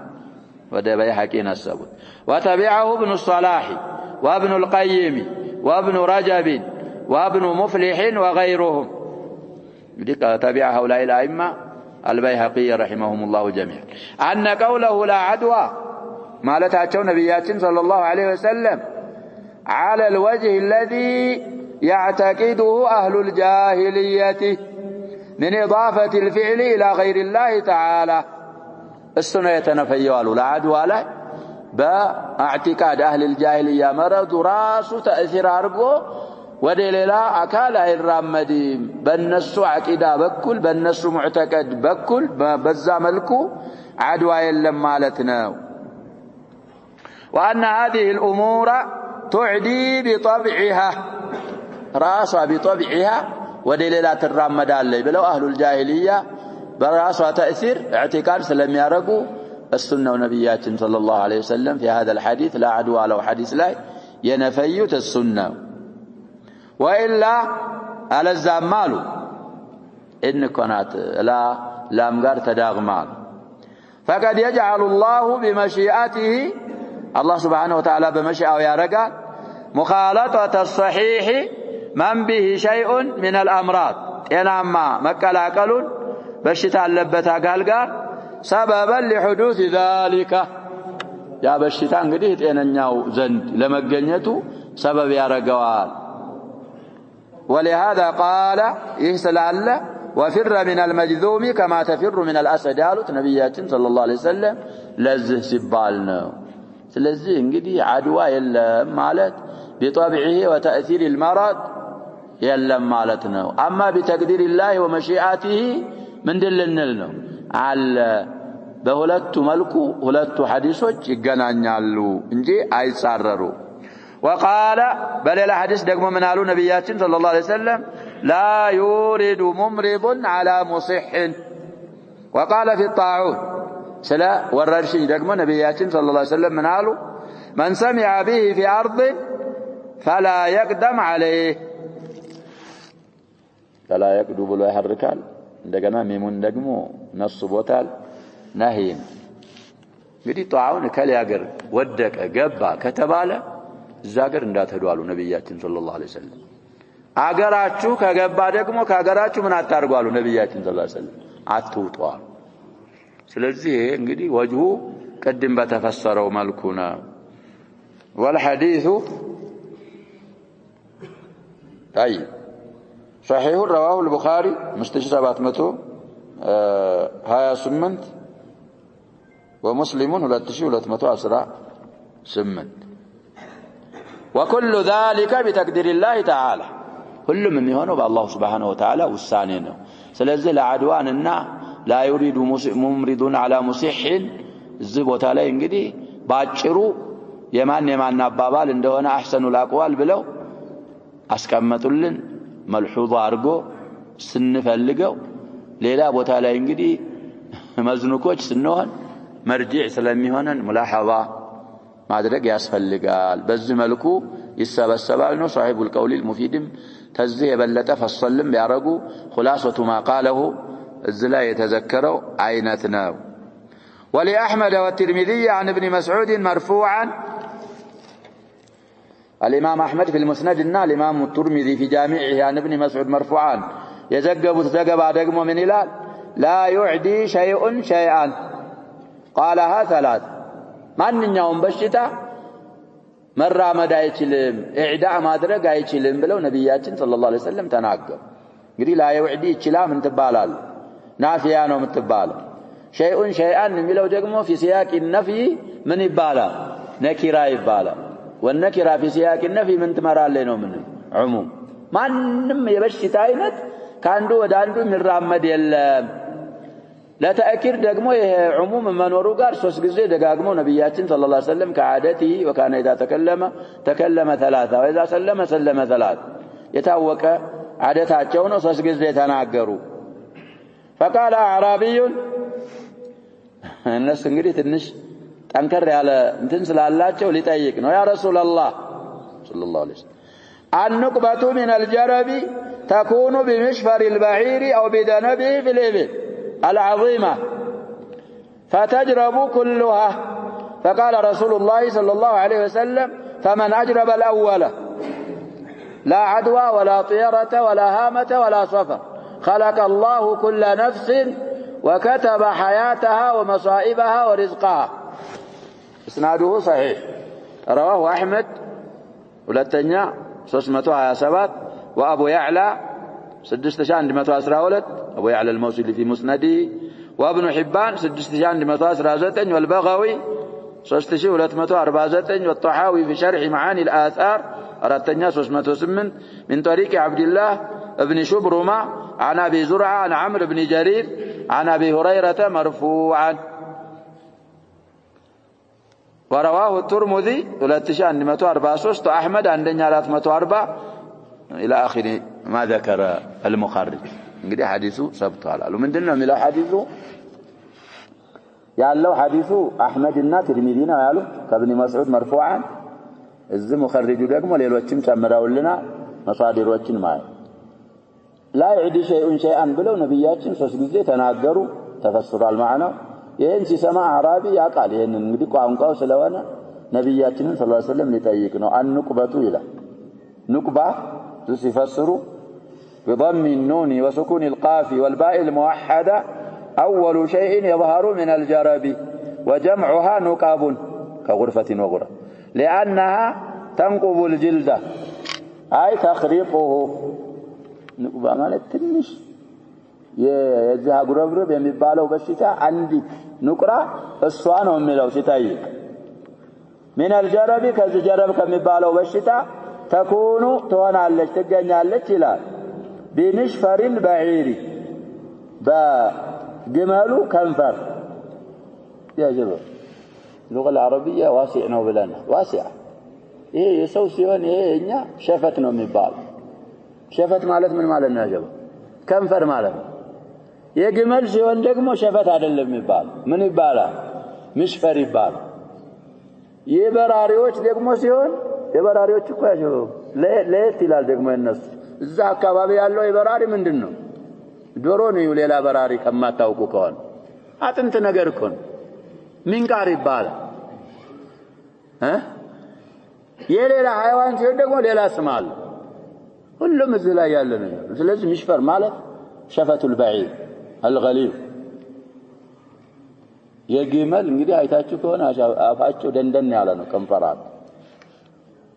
ወደ በይሃቂ ነሰቡት وتبعه ابن الصلاح وابن القيم وابن رجب وابن مفلح وغيرهم تبع هؤلاء الأئمة البيهقي رحمهم الله جميعا أن قوله لا عدوى ما لتعجو نبياتنا صلى الله عليه وسلم على الوجه الذي يعتقده أهل الجاهلية من إضافة الفعل إلى غير الله تعالى السنة يتنفيوال لا عدوى له باعتقاد أهل الجاهلية مرض راس تأثير عرقه ودليلا أكال الرامدين بالنسو عقيدة بكل بالنسو معتقد بكل بزا ملكو عدوى لمالتنا وأن هذه الأمور تعدي بطبعها راسها بطبعها ودليلات الرامدان لي بلو أهل الجاهلية براسها تأثير اعتقاد سلم يارقوا السنة ونبيات صلى الله عليه وسلم في هذا الحديث لا عدوى لو حديث لا ينفيت السنة وإلا على الزمال إن كانت لا لامغار تداغمال فقد يجعل الله بمشيئته الله سبحانه وتعالى بمشيئه يا رجال مخالطة الصحيح من به شيء من الأمراض إنما مكلاكلون بشتاء اللبتا قال سببا لحدوث ذلك يا بشتاء انقديه إننياو زند لمجنيته سبب يا رجال ولهذا قال يسأل الله وفر من المجذوم كما تفر من الأسد قالوا نبياتنا صلى الله عليه وسلم لزه سبالنا ስለዚህ እንግዲህ አድዋ የለም ማለት بطبعه وتأثير المرض የለም ማለት ነው اما بتقدير الله ومشيئته ምን ድልንል ነው አለ በሁለቱ መልኩ ሁለቱ ሐዲሶች ይገናኛሉ እንጂ አይጻረሩ وقال بل الحديث ደግሞ ምን አሉ ነብያችን صلى الله عليه وسلم لا يورد ممرض على مصح وقال في الطاعون سلا وررشي ደግሞ ነብያችን صلى الله عليه وسلم ምን አሉ من سمع به في ارض فلا يقدم عليه فلا يقدم ብሎ ያርካል እንደገና ሚሙን ደግሞ ነስቦታል ነህይን እንግዲህ ጧውን ከሊያገር ወደቀ ገባ ከተባለ እዛ ሀገር እንዳትሄዱ አሉ ነብያችን ሰለላሁ ዐለይሂ ወሰለም አገራችሁ ከገባ ደግሞ ከሀገራችሁ ምን አታርጉ አሉ ነብያችን ሰለላሁ ዐለይሂ ወሰለም አትውጡ አሉ ስለዚህ እንግዲህ ወጅሁ ቀድም በተፈሰረው መልኩ ነው والحديث طيب صحيح رواه البخاري مستشفى 728 ومسلم 2218 وكل ذلك بتقدير الله تعالى كل من يهونه بالله سبحانه وتعالى والثانينه ስለዚህ ለአድዋንና لا يريد ممرض على مصح ዝቦታ ላይ እንግዲህ ባጭሩ የማን አባባል እንደሆነ احسن الاقوال ብለው አስቀመጡልን መልሑዝ አርጎ ስንፈልገው ሌላ ቦታ ላይ እንግዲህ መዝኑኮች ስንሆን مرجع ስለሚሆነን ملاحظه ማድረግ ያስፈልጋል በዚህ መልኩ ይሰበሰባል ነው صاحب القول المفيد ተዚህ የበለጠ ፈሰልም ያረጉ خلاصه ما قاله እዝላ የተዘከረው አይነት ነው ولأحمد والترمذي عن ابن مسعود مرفوعا الإمام أحمد في المسند الإمام الترمذي في جامعه عن ابن مسعود مرفوعا يزقبوا تزقبا دقم من إلال لا يعدي شيء شيئا قالها ثلاث من يوم بشتا مرة مدى يتلم إعداء ما درق يتلم بلو نبياتين صلى الله عليه وسلم تناقب قري لا يعدي يتلام انتبالال نافيانو متبالا شيء شيئا ملو دقمو في سياق النفي من يبالا نكرا يبالا والنكرا في سياق النفي من تمرال لينو من عموم ما نم يبشتا አይነት ካንዱ ወደ አንዱ ምራመድ የለም ለተአኪር ደግሞ ይሄ عموم መኖሩ ጋር ሶስት ጊዜ ደጋግመው ነብያችን ሰለላሁ ዐለይሂ ወሰለም ከዓደቲ وكان اذا تكلم ثلاثه واذا سلم ثلاث የታወቀ ዓደታቸው ነው ሶስት ጊዜ ተናገሩ فقال اعرابي الناس እንግዲህ ትንሽ ጠንከር ያለ እንትን ስላላቸው ሊጠይቅ ነው ያ ረሱላህ ሰለላሁ ዐለይሂ ወሰለም النقبة من الجرب تكون بمشفر البعير أو بدنبه في الإبل العظيمة فتجرب كلها فقال رسول الله صلى الله عليه وسلم فمن أجرب الأول لا عدوى ولا طيرة ولا هامة ولا صفر خلق الله كل نفس وكتب حياتها ومصائبها ورزقها اسناده صحيح رواه أحمد ولتنيا 327 وأبو يعلى 6112 أبو يعلى الموصلي في مسنده وابن حبان 6119 والبغوي 3249 والطحاوي في شرح معاني الآثار أردتنيا 308 من طريق عبد الله ابن شبرمة عن أبي زرعة عن عمرو بن جرير عن أبي هريرة مرفوعا ورواه الترمذي 3143 وأحمد عندنا 340 إلى آخر ما ذكر المخرج እንግዲህ ሐዲሱ ሰብቷል አሉ ምንድነው የሚለው ሐዲሱ ያለው ሐዲሱ አህመድና ትርሚዚ ነው ያሉ ከብኒ መስዑድ መርፉዓን እዚህ ሙኸሪጁ ደግሞ ሌሎችም ጨምረውልና መሳዲሮችን ማለት لا يعدي شيء شيئا ብለው ነብያችን ሶስት ጊዜ ተናገሩ ተፈስሯል ማዕናው ይሄን ሲሰማ አራቢ ያቃል ይሄን እንግዲህ ቋንቋው ስለሆነ ነብያችንን ሰለላሁ ዐለይሂ ወሰለም ሊጠይቅ ነው አንቁበቱ ይላል ንቁባ ሲፈስሩ بضم النون وسكون القاف والباء الموحدة أول شيء يظهر من الجرب وجمعها نقاب كغرفة وغرة لأنها تنقب الجلد أي تخرقه نقب مالت تنش የዚህ አጉረብረብ የሚባለው በሽታ አንዲት ንቁራ እሷ ነው የሚለው ሲጠይቅ من الجرب ከዚህ ጀረብ ከሚባለው በሽታ ተኩኑ ትሆናለች ትገኛለች ይላል بمشفر البعير በግመሉ ከንፈር ያጀበ اللغة العربية واسع ነው ብለና واسع ይሄ የሰው ሲሆን ይሄ እኛ ሸፈት ነው የሚባለው ሸፈት ማለት ምን ማለት ነው ያጀበ ከንፈር ማለት ነው የግመል ሲሆን ደግሞ ሸፈት አይደለም የሚባል ምን ይባላል ምሽፈር ይባላል የበራሪዎች ደግሞ ሲሆን የበራሪዎች እኮ ያጀበ ለየት ይላል ደግሞ እነሱ እዛ አካባቢ ያለው የበራሪ ምንድነው ዶሮ ነው ሌላ በራሪ ከማታውቁ ከሆነ አጥንት ነገር እኮ ነው ሚንቃር ይባላል የሌላ ሃይዋን ሲሆን ደግሞ ሌላ ስም አለ ሁሉም እዚህ ላይ ያለ ነው ስለዚህ ምሽፈር ማለት ሸፈቱል በዒር الغليظ የግመል እንግዲህ አይታችሁ ከሆነ አፋቸው ደንደን ያለ ነው ከንፈራት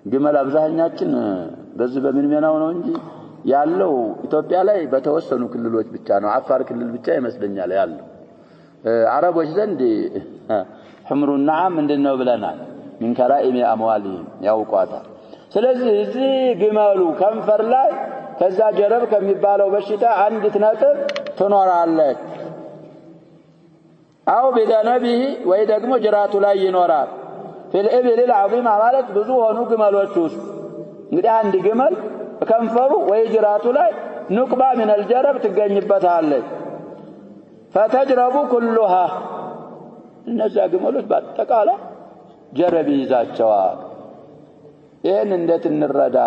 ግመል አብዛኛችን በዚህ በምንመናው ነው እንጂ ያለው ኢትዮጵያ ላይ በተወሰኑ ክልሎች ብቻ ነው አፋር ክልል ብቻ ይመስለኛል ያለው አረቦች ዘንድ حمر النعم እንደነው ብለናል من كرائم اموالهم ያውቋታል ስለዚህ እዚህ ግመሉ ከንፈር ላይ ከዛ ጀረብ ከሚባለው በሽታ አንዲት ነጥብ ትኖራለች አው በደነቢህ ወይ ደግሞ ጅራቱ ላይ ይኖራል في الابل العظيمه ማለት ብዙ ሆኑ ግመሎች ውስጥ እንግዲህ አንድ ግመል ከንፈሩ ወይ ጅራቱ ላይ ንቅባ من الجرب ትገኝበታለች فتجرب كلها እነዛ ግመሎች በአጠቃላይ ጀረብ ይዛቸዋል ይሄን እንዴት እንረዳ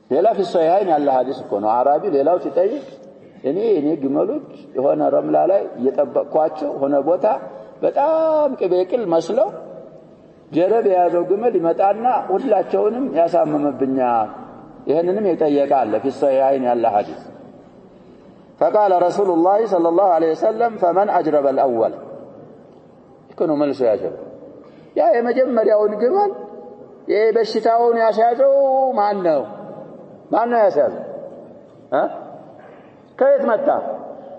ሌላ في الصحيحين ያለ ሐዲስ እኮ ነው አራቢ ሌላው ሲጠይቅ እኔ ግመሎች የሆነ ረምላ ላይ እየጠበቅኳቸው ሆነ ቦታ በጣም ቅቤቅል መስለው ጀረብ የያዘው ግመል ይመጣና ሁላቸውንም ያሳመመብኛል ይሄንንም ይጠየቃል في الصحيحين ያለ ሐዲስ فقال رسول الله صلى الله عليه وسلم فمن اجرب الاول يكونوا መልሶ ያጀብ ያ የመጀመሪያውን ግመል የበሽታውን ያሻዘው ማን ነው ያሻዘው ከየት መጣ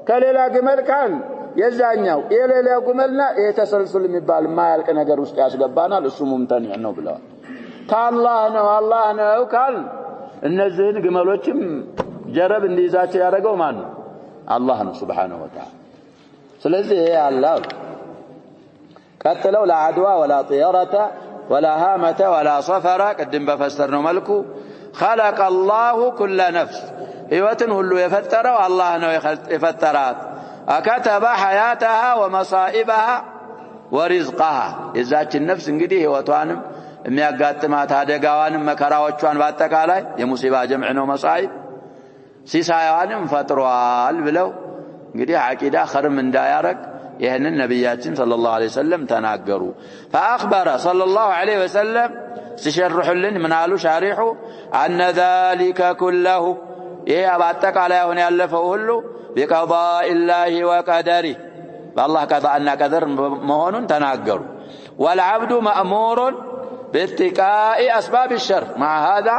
ከሌላ ግመል ካል የዛኛው የሌላው ግመልና የተሰልሱል የሚባል ማያልቅ ነገር ውስጥ ያስገባናል እሱ ሙምተን ነው ብለዋል አላህ ነው ካል እነዚህን ግመሎችም ጀረብ እንዲይዛቸው ያደረገው ማን ነው አላህ ነው Subhanahu Wa Ta'ala ስለዚህ አላህ ቀጥለው ለአድዋ ወላ طيرة ولا هامة ولا صفر قدم بفسرنا ملكو خلق الله كل نفس ህይወትን ሁሉ የፈጠረው አላህ ነው የፈጠራት አከተበ حياتها ومصائبها ورزقها የዛችን ነፍስ እንግዲህ ህይወቷንም የሚያጋጥማት አደጋዋንም መከራዎቿን በአጠቃላይ የሙሲባ ጀምዕ ነው መሳኢብ ሲሳያዋንም ፈጥሯል ብለው እንግዲህ አቂዳ خرم እንዳያረግ ይሄንን ነብያችን ሰለላሁ ዐለይሂ ወሰለም ተናገሩ فاخبر صلى الله عليه وسلم ሲሸርሑልን ምናሉ ሻሪሑ ان ذلك كله ይሄ በአጠቃላይ አሁን ያለፈው ሁሉ بقضاء الله وقدره بالله قضاءنا قدر መሆኑን ተናገሩ والعبد مأمور باتقاء اسباب الشر مع هذا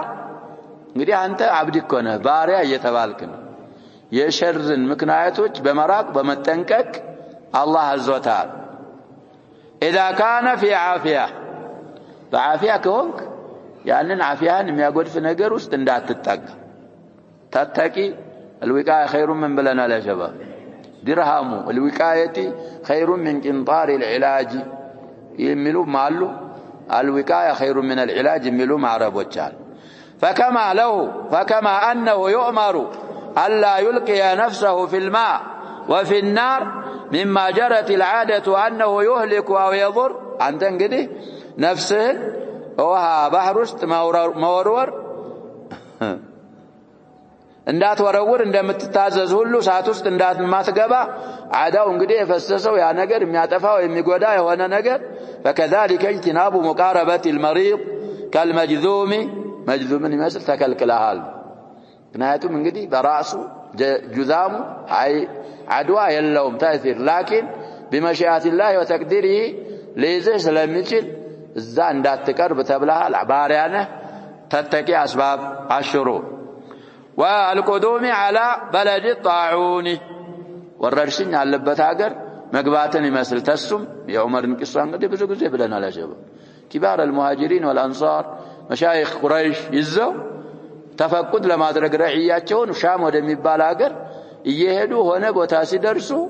እንግዲህ አንተ አብድ እኮ ነህ ባሪያ እየተባልክ ነው የሸርን ምክንያቶች በመራቅ በመጠንቀቅ الله عز وجل اذا كان في عافيه بعافيه كونك ያንን عافيهን የሚያጎድፍ ነገር ውስጥ እንዳትጠጋ تتقي الوقايه خير من بلنا لا شباب درهم الوقايه خير من قنطار العلاج يملوا مالو الوقايه خير من العلاج يملوا معربوች فكما انه يؤمر الا يلقي نفسه في الماء وفي النار مما جرت العاده انه يهلك او يضر انت እንግዲህ ነፍስህን ውሃ ባህር ውስጥ መወርወር እንዳትወረውር እንደምትታዘዝ ሁሉ ሰዓት ውስጥ እንዳትማትገባ አዳው እንግዲህ የፈሰሰው ያ ነገር የሚያጠፋው የሚጎዳ የሆነ ነገር فكذلك اجتناب مقاربه المريض كالمجذوم مجذوم يመስል ተከልክለሃል ምክንያቱም እንግዲህ በራሱ ጁዛሙ አይ አድዋ የለውም ተአثير لكن بمشيئه الله وتقديره ليزህ ስለሚችል እዛ እንዳትቀርብ ተብለሃል ባሪያነህ ተተቂ አስባብ አሽሩ والقدوم على بلد الطاعون والرشن على البتاجر مقباتني مثل تسم يا عمر القصة قد بزوج زي بلنا لا شباب كبار المهاجرين والأنصار مشايخ قريش يزو تفقد لما أدرك رعياتهم شام ودميبال أجر يهدوا هنا بوتاسي درسوا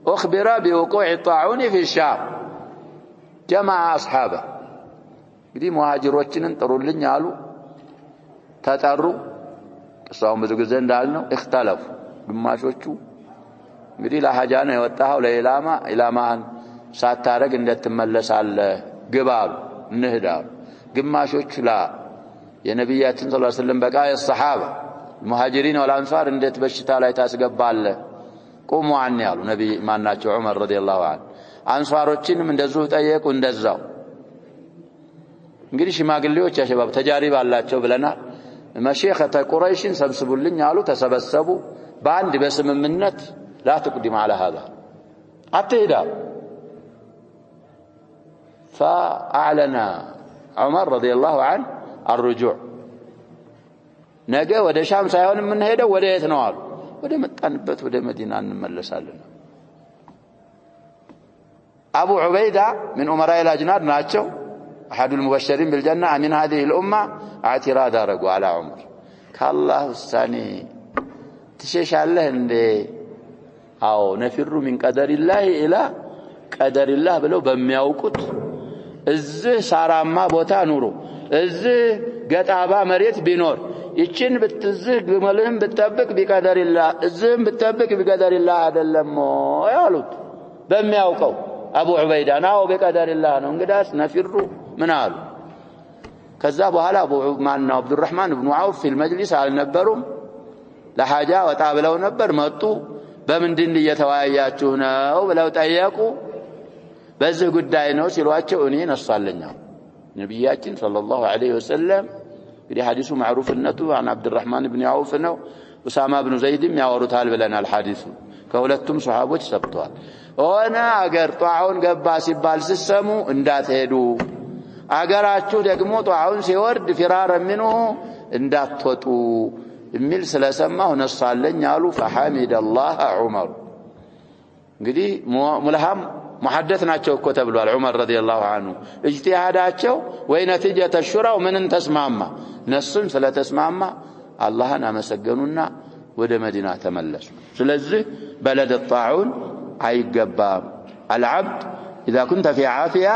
أخبر بوقوع الطاعون في الشام جمع أصحابه دي مهاجروتشن طرولن يالو تطروا قصاهم بزوج زي እንዳልነው اختلفوا ግማሾቹ እንግዲህ ለሐጃ ነው የወጣው ለኢላማን ሳታረግ እንደተመለሳለ ግባሉ እንህዳሉ ግማሾቹ ላ የነብያችን ሰለላሁ ዐለይሂ ወሰለም በቃ የሰሃባ المهاجرين والانصار እንዴት በሽታ ላይ ታስገባለ ቆሙ አን ያሉ ነብይ ማናቸው ዑመር ረዲየላሁ ዐንሁ አንሷሮችንም እንደዚሁ ጠየቁ እንደዛው እንግዲህ ሽማግሌዎች ያሸባብ ተጃሪብ አላቸው ብለናል መሸይኸተ ቁረይሽን ሰብስቡልኝ አሉ ተሰበሰቡ በአንድ በስምምነት لا تقدم على هذا أتهدا فأعلن عمر رضي الله عنه الرجوع نجا وده شام سايون من هيدا وده يتنوال وده متنبت وده مدينة نملسالنا أبو عبيدة من أمراء الأجناد ناتشو أحد المبشرين بالجنة من هذه الأمة اعتراض رجوا على عمر كالله الثاني تشيش الله إنه أو نفر من قدر الله إلى قدر الله بلو بمياوكت الزه ساراما بوتا نورو الزه قطعبا مريت بنور يتشن بتزه قمالهم بتطبق بقدر الله الزهم بتطبق بقدر الله هذا اللمو يالوت بمياوكو أبو عبيدة ناو بقدر الله نقداس نفر منالو كذابوا هلا أبو عبد الرحمن بن عوف في المجلس على النبرهم لحاجة وتابلوا نبر مطو በምንድን እየተወያያችሁ ነው ብለው ጠየቁ በዚህ ጉዳይ ነው ሲሏቸው እኔ ነሳለኛው ነብያችን ሰለላሁ ዐለይሂ ወሰለም እንግዲህ ሐዲሱ ማዕሩፍነቱ عن عبد الرحمن بن عوف ነው ኡሳማ ብኑ ዘይድም ያወሩታል ብለናል ሐዲሱ ከሁለቱም ሱሐቦች ሰብቷል ሆነ አገር ጧውን ገባ ሲባል ሲሰሙ እንዳትሄዱ አገራችሁ ደግሞ ጧውን ሲወርድ ፊራር منه እንዳትወጡ የሚል ስለሰማው ነሳለኝ አሉ فحمد الله عمر እንግዲህ ሙልሃም ሙሐደት ናቸው እኮ ተብሏል ዑመር ረዲየላሁ ዐንሁ اجتهاداቸው ወይ ነቲጀተ ሹራው ምንን ተስማማ ነሱን ስለተስማማ አላህን አመሰገኑና ወደ መዲና ተመለሱ ስለዚህ بلد الطاعون አይገባም العبد اذا كنت في عافيه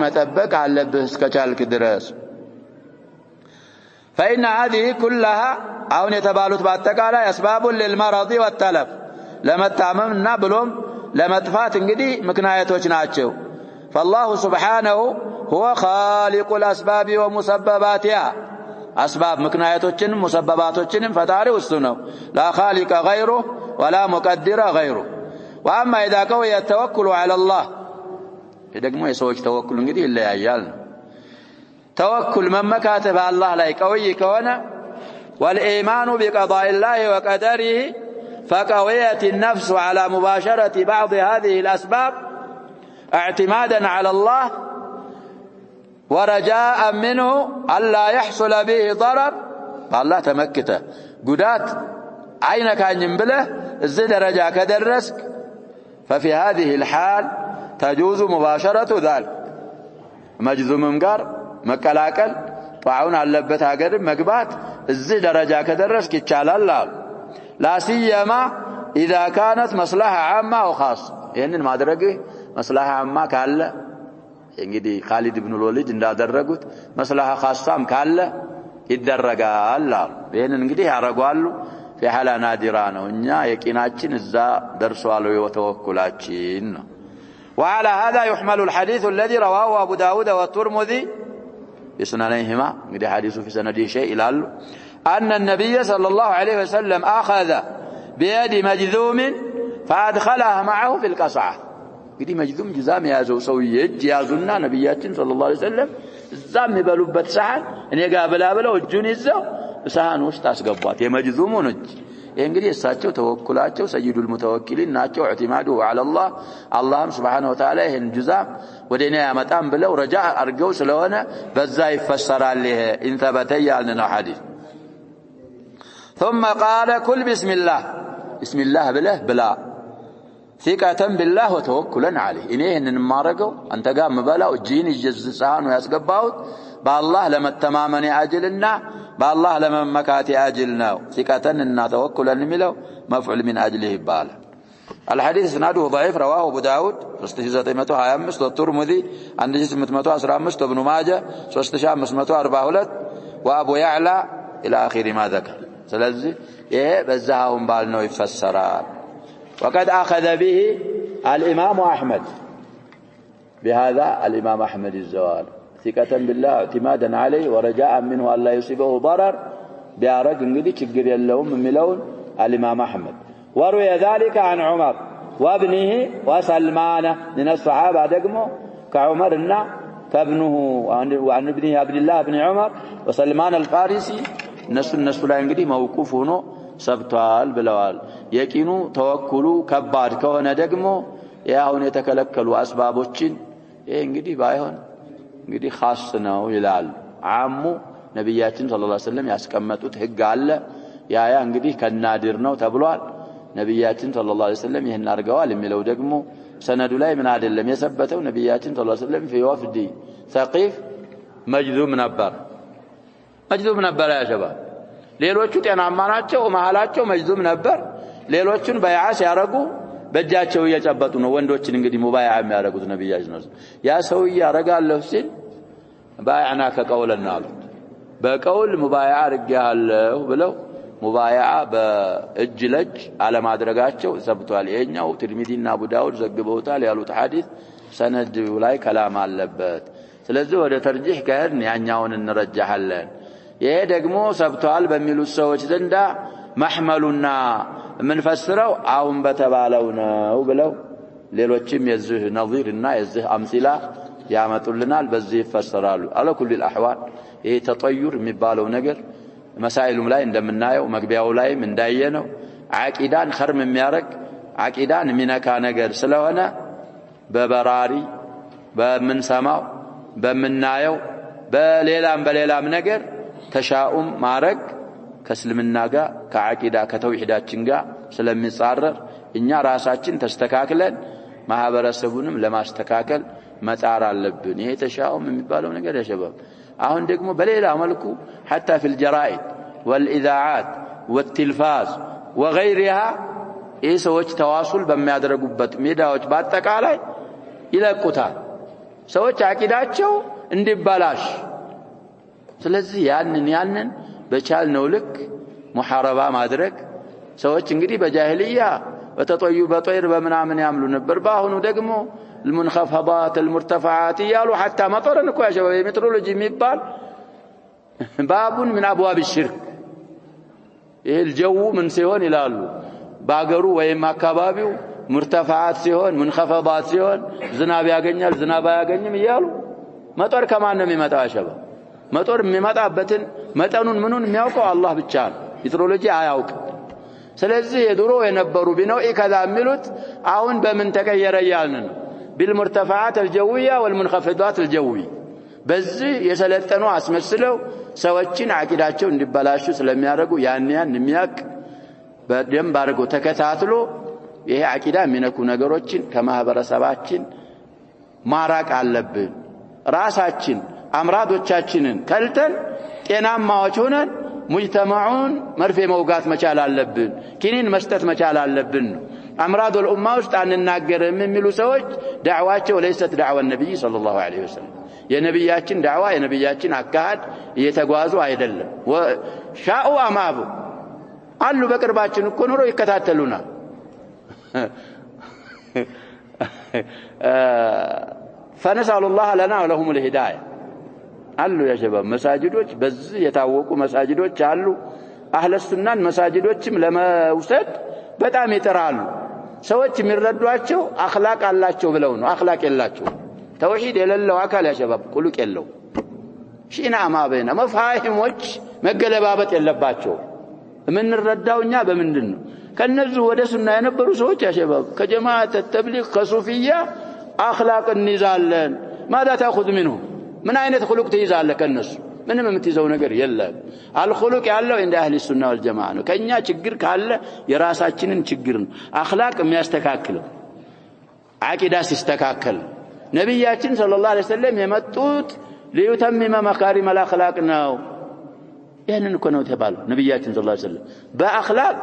መጠበቅ አለብህ እስከቻልክ ድረስ فإن هذه كلها أو يتبالط باتقالا أسباب للمرض والتلف لما تعممنا بلوم لما تفات انقدي مكنايتوش ناتشو فالله سبحانه هو خالق الأسباب ومسبباتها أسباب مكنايتوشن مسبباتوشن فتاري والسنو لا خالق غيره ولا مقدر غيره وأما إذا قوي التوكل على الله إذا ما يسويش توكل انقدي إلا يعيالنا توكل من مكاتب الله لا قوي كونه والإيمان بقضاء الله وقدره فقويت النفس على مباشرة بعض هذه الأسباب اعتمادا على الله ورجاء منه ألا يحصل به ضرر فالله تمكته قدات عينك عن ينبله الزي درجة كدرسك ففي هذه الحال تجوز مباشرة ذلك مجذوم مقار مكلاكل طاعون علبت هاجر مقبات الزي درجة كدرسك يتشالال لا سيما إذا كانت مصلحة عامة أو خاصة يعني ما درجة مصلحة عامة كاله يعني خالد بن الوليد إن درجت مصلحة خاصة كاله يدرجة الله يعني نقديه عرقوالو في حالة نادرانه ونيا يكيناتشين الزا درسوالو وتوكلاتشين وعلى هذا يحمل الحديث الذي رواه أبو داود والترمذي بسننيهما قد حديث في سنده شيء إلى أن النبي صلى الله عليه وسلم أخذ بيد مجذوم فأدخلها معه في القصعة قد مجذوم جزام يازو سوية جيازنا نبياتنا صلى الله عليه وسلم الزام بلوبة سحن إن يقابل بلو الجون الزو سحن وش تاسقبات يمجذوم ونج እንግዲህ እሳቸው ተወኩላቸው ሰይዱ المتوكلين ናቸው اعتماده على الله الله سبحانه وتعالى ይሄን ጁዛም ወደኔ ያመጣም ብለው ረጃ አርገው ስለሆነ በዛ ይፈሰራል ይሄ እንተበተ ያልነው ሐዲስ ثم قال كل بسم الله بلا ثقة بالله وتوكلا عليه إنيه إن مارقوا أنت قام بلا وجين الجزسان ويسقباوت بالله لما التمامني أجلنا بالله لما مكاتي أجلنا ثقة إن توكلا نملو مفعول من أجله بالا الحديث اسناده ضعيف رواه أبو داود 3925 والترمذي عن 615 وابن ماجه 3542 وأبو يعلى إلى آخر ما ذكر سلزي بزاهم بالنو يفسران وقد أخذ به الإمام أحمد بهذا الإمام أحمد الزوال ثقة بالله اعتمادا عليه ورجاء منه أن لا يصيبه ضرر بأرق انقدي تشقر يلهم ملون الإمام أحمد وروي ذلك عن عمر وابنه وسلمان من الصحابة دقمه كعمرنا فابنه وعن ابنه عبد الله بن عمر وسلمان الفارسي الناس لا انقدي موقوف هنا سبتوال بلوال يقينو توكلوا كبار كونه دغمو ያውን የተከለከሉ አስባቦችን ይሄ እንግዲህ ባይሆን እንግዲህ خاص ነው ይላል አሙ ነብያችን ሰለላሁ ዐለይሂ ወሰለም ያስቀመጡት ህግ አለ ያ እንግዲህ ከናድር ነው ተብሏል ነብያችን ሰለላሁ ዐለይሂ ወሰለም ይሄን አርገዋል የሚለው ደግሞ ሰነዱ ላይ ምን አይደለም የሰበተው ነብያችን ሰለላሁ ዐለይሂ ወሰለም في وفد ثقيف مجذوم ነበር ያ ሸባብ ሌሎቹ ጤናማ ናቸው መሐላቸው መጅዙም ነበር ሌሎቹን ባይዓ ሲያረጉ በእጃቸው እየጨበጡ ነው ወንዶችን እንግዲህ ሙባይዓ የሚያረጉት ነብያችን ነው ያ ሰው ያረጋለሁ ሲል ባይዓና ከቀውልና አሉት በቀውል ሙባይዓ አርጋለሁ ብለው ሙባይዓ በእጅ ለጅ አለማድረጋቸው ሰብቷል የኛው ትርሚዚና አቡ ዳውድ ዘግበውታል ያሉት ሐዲስ ሰነድ ላይ ከላም አለበት ስለዚህ ወደ ተርጂህ ከሄድን ያኛውን እንረጃሃለን ይሄ ደግሞ ሰብቷል በሚሉት ሰዎች ዘንዳ محملنا من فسروا አሁን በተባለው ነው ብለው ሌሎችም የዚህ ነዚርና የዚህ አምሲላ ያመጡልናል በዚህ ይፈሰራሉ على كل الاحوال ይሄ ተጠዩር የሚባለው ነገር መሳኢሉም ላይ እንደምናየው መግቢያው ላይም እንዳየነው አቂዳን خرم የሚያረግ አቂዳን ሚነካ ነገር ስለሆነ በበራሪ በመንሰማው በመናየው በሌላም ነገር ተሻኡም ማረግ ከእስልምና ጋር ከአቂዳ ከተውሂዳችን ጋር ስለሚጻረር እኛ ራሳችን ተስተካክለን ማህበረሰቡንም ለማስተካከል መጣር አለብን ይሄ ተሻኡም የሚባለው ነገር ያሸባብ አሁን ደግሞ በሌላ መልኩ حتى في الجرائد والاذاعات والتلفاز وغيرها ሰዎች ተዋሱል በሚያደርጉበት ሜዳዎች በአጠቃላይ ይለቁታል ሰዎች አቂዳቸው እንዲባላሽ ስለዚህ ያንን በቻልነው ልክ ሙሐረባ ማድረግ ሰዎች እንግዲህ በጃሂልያ በተጠዩ በጦይር በመናምን ያምሉ ነበር ባሁኑ ደግሞ المنخفضات المرتفعات ያሉ حتى መጠረን እኮ ያሸበ ሜትሮሎጂ የሚባል ባቡን من ابواب الشرك ይሄ الجو ምን ሲሆን ይላሉ ባገሩ ወይም አካባቢው مرتفعات ሲሆን منخفضات ሲሆን ዝናብ ያገኛል ዝናብ አያገኝም ይያሉ መጠር ከማን ነው የሚመጣው ያሸበ መጠር የሚመጣበትን መጠኑን ምኑን የሚያውቀው አላህ ብቻ ነው ሜትሮሎጂ አያውቅ ስለዚህ የድሮ የነበሩ ቢነው ከዛ የሚሉት አሁን በምን ተቀየረ ያልን بالمرتفعات الجويه والمنخفضات الجويه በዚህ የሰለጠኑ አስመስለው ሰዎችን አቂዳቸው እንዲበላሹ ስለሚያደርጉ ያን የሚያቅ በደንብ አድርጎ ተከታትሎ ይሄ አቂዳ የሚነኩ ነገሮችን ከማህበረሰባችን ማራቅ አለብን ራሳችን አምራዶቻችንን ከልተን ጤናማዎች ሆነን ሙጅተማዑን መርፌ መውጋት መቻል አለብን ኪኒን መስጠት መቻል አለብን አምራድ الامه ውስጥ አንናገርም የሚሉ ሰዎች ዳዕዋቸው ለይሰት ዳዕዋ ነብይ ሰለላሁ ዐለይሂ ወሰለም የነብያችን ዳዕዋ የነብያችን አካድ እየተጓዙ አይደለም ወሻኡ አማቡ አሉ በቅርባችን እኮ ኑሮ ይከታተሉና فنسأل الله لنا ولهم الهدايه አሉ ያሸባብ መሳጅዶች በዚህ የታወቁ መሳጅዶች አሉ አህለ ሱናን መሳጅዶችም ለመውሰድ በጣም ይጥራሉ ሰዎች የሚረዷቸው አኽላቅ አላቸው ብለው ነው አኽላቅ የላቸው ተውሂድ የሌለው አካል ያሸባብ ቁልቅ የለው ሺና ማበና መፋሂሞች መገለባበጥ የለባቸው የምንረዳውኛ በምንድነው ከነዚህ ወደ ሱና የነበሩ ሰዎች ያሸባብ ከጀማዓት ተብሊግ ከሱፊያ አኽላቅ እንይዛለን ማዳ ታخذ منهم ምን አይነት خلق ትይዛለህ ከነሱ ምንም የምትይዘው ነገር የለም አልኹሉቅ ያለው እንደ አህሊ ሱና ወልጀማዓ ነው ከኛ ችግር ካለ የራሳችንን ችግር ነው አኽላቅ የሚያስተካክለው አቂዳ ሲስተካከል ነብያችን ሰለላሁ ዐለይሂ ወሰለም የመጡት ለዩተምመ መካሪም አልአኽላቅ ነው ይሄንን እኮ ነው ተባሉ ነብያችን ሰለላሁ ዐለይሂ ወሰለም በአኽላቅ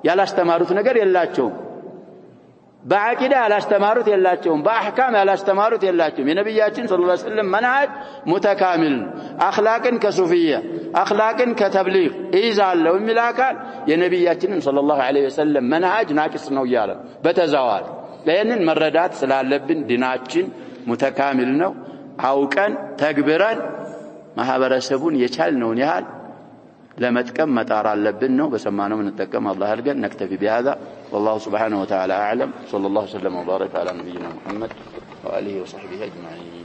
ያላስተማሩት ነገር የላቸውም በአቂዳ ያላስተማሩት የላቸውም በአህካም ያላስተማሩት የላቸውም የነብያችን ሰለላሁ ዐለይሂ ወሰለም መንሃጅ ሙተካሚል አኽላቅን ከሱፊያ አኽላቅን ከተብሊግ ይዛለው የሚላካል የነብያችን ሰለላሁ ዐለይሂ ወሰለም መንሃጅ ናቂስ ነው ይያለ በተዛዋል ለየንን መረዳት ስላለብን ዲናችን ሙተካሚል ነው አውቀን ተግብረን ማህበረሰቡን የቻልነውን ያህል ለመጥቀም መጣር አለብን ነው በሰማነው እንጠቀም አላህ አድርገን نكتفي بهذا والله سبحانه وتعالى اعلم صلى الله وسلم وبارك على نبينا محمد واله وصحبه اجمعين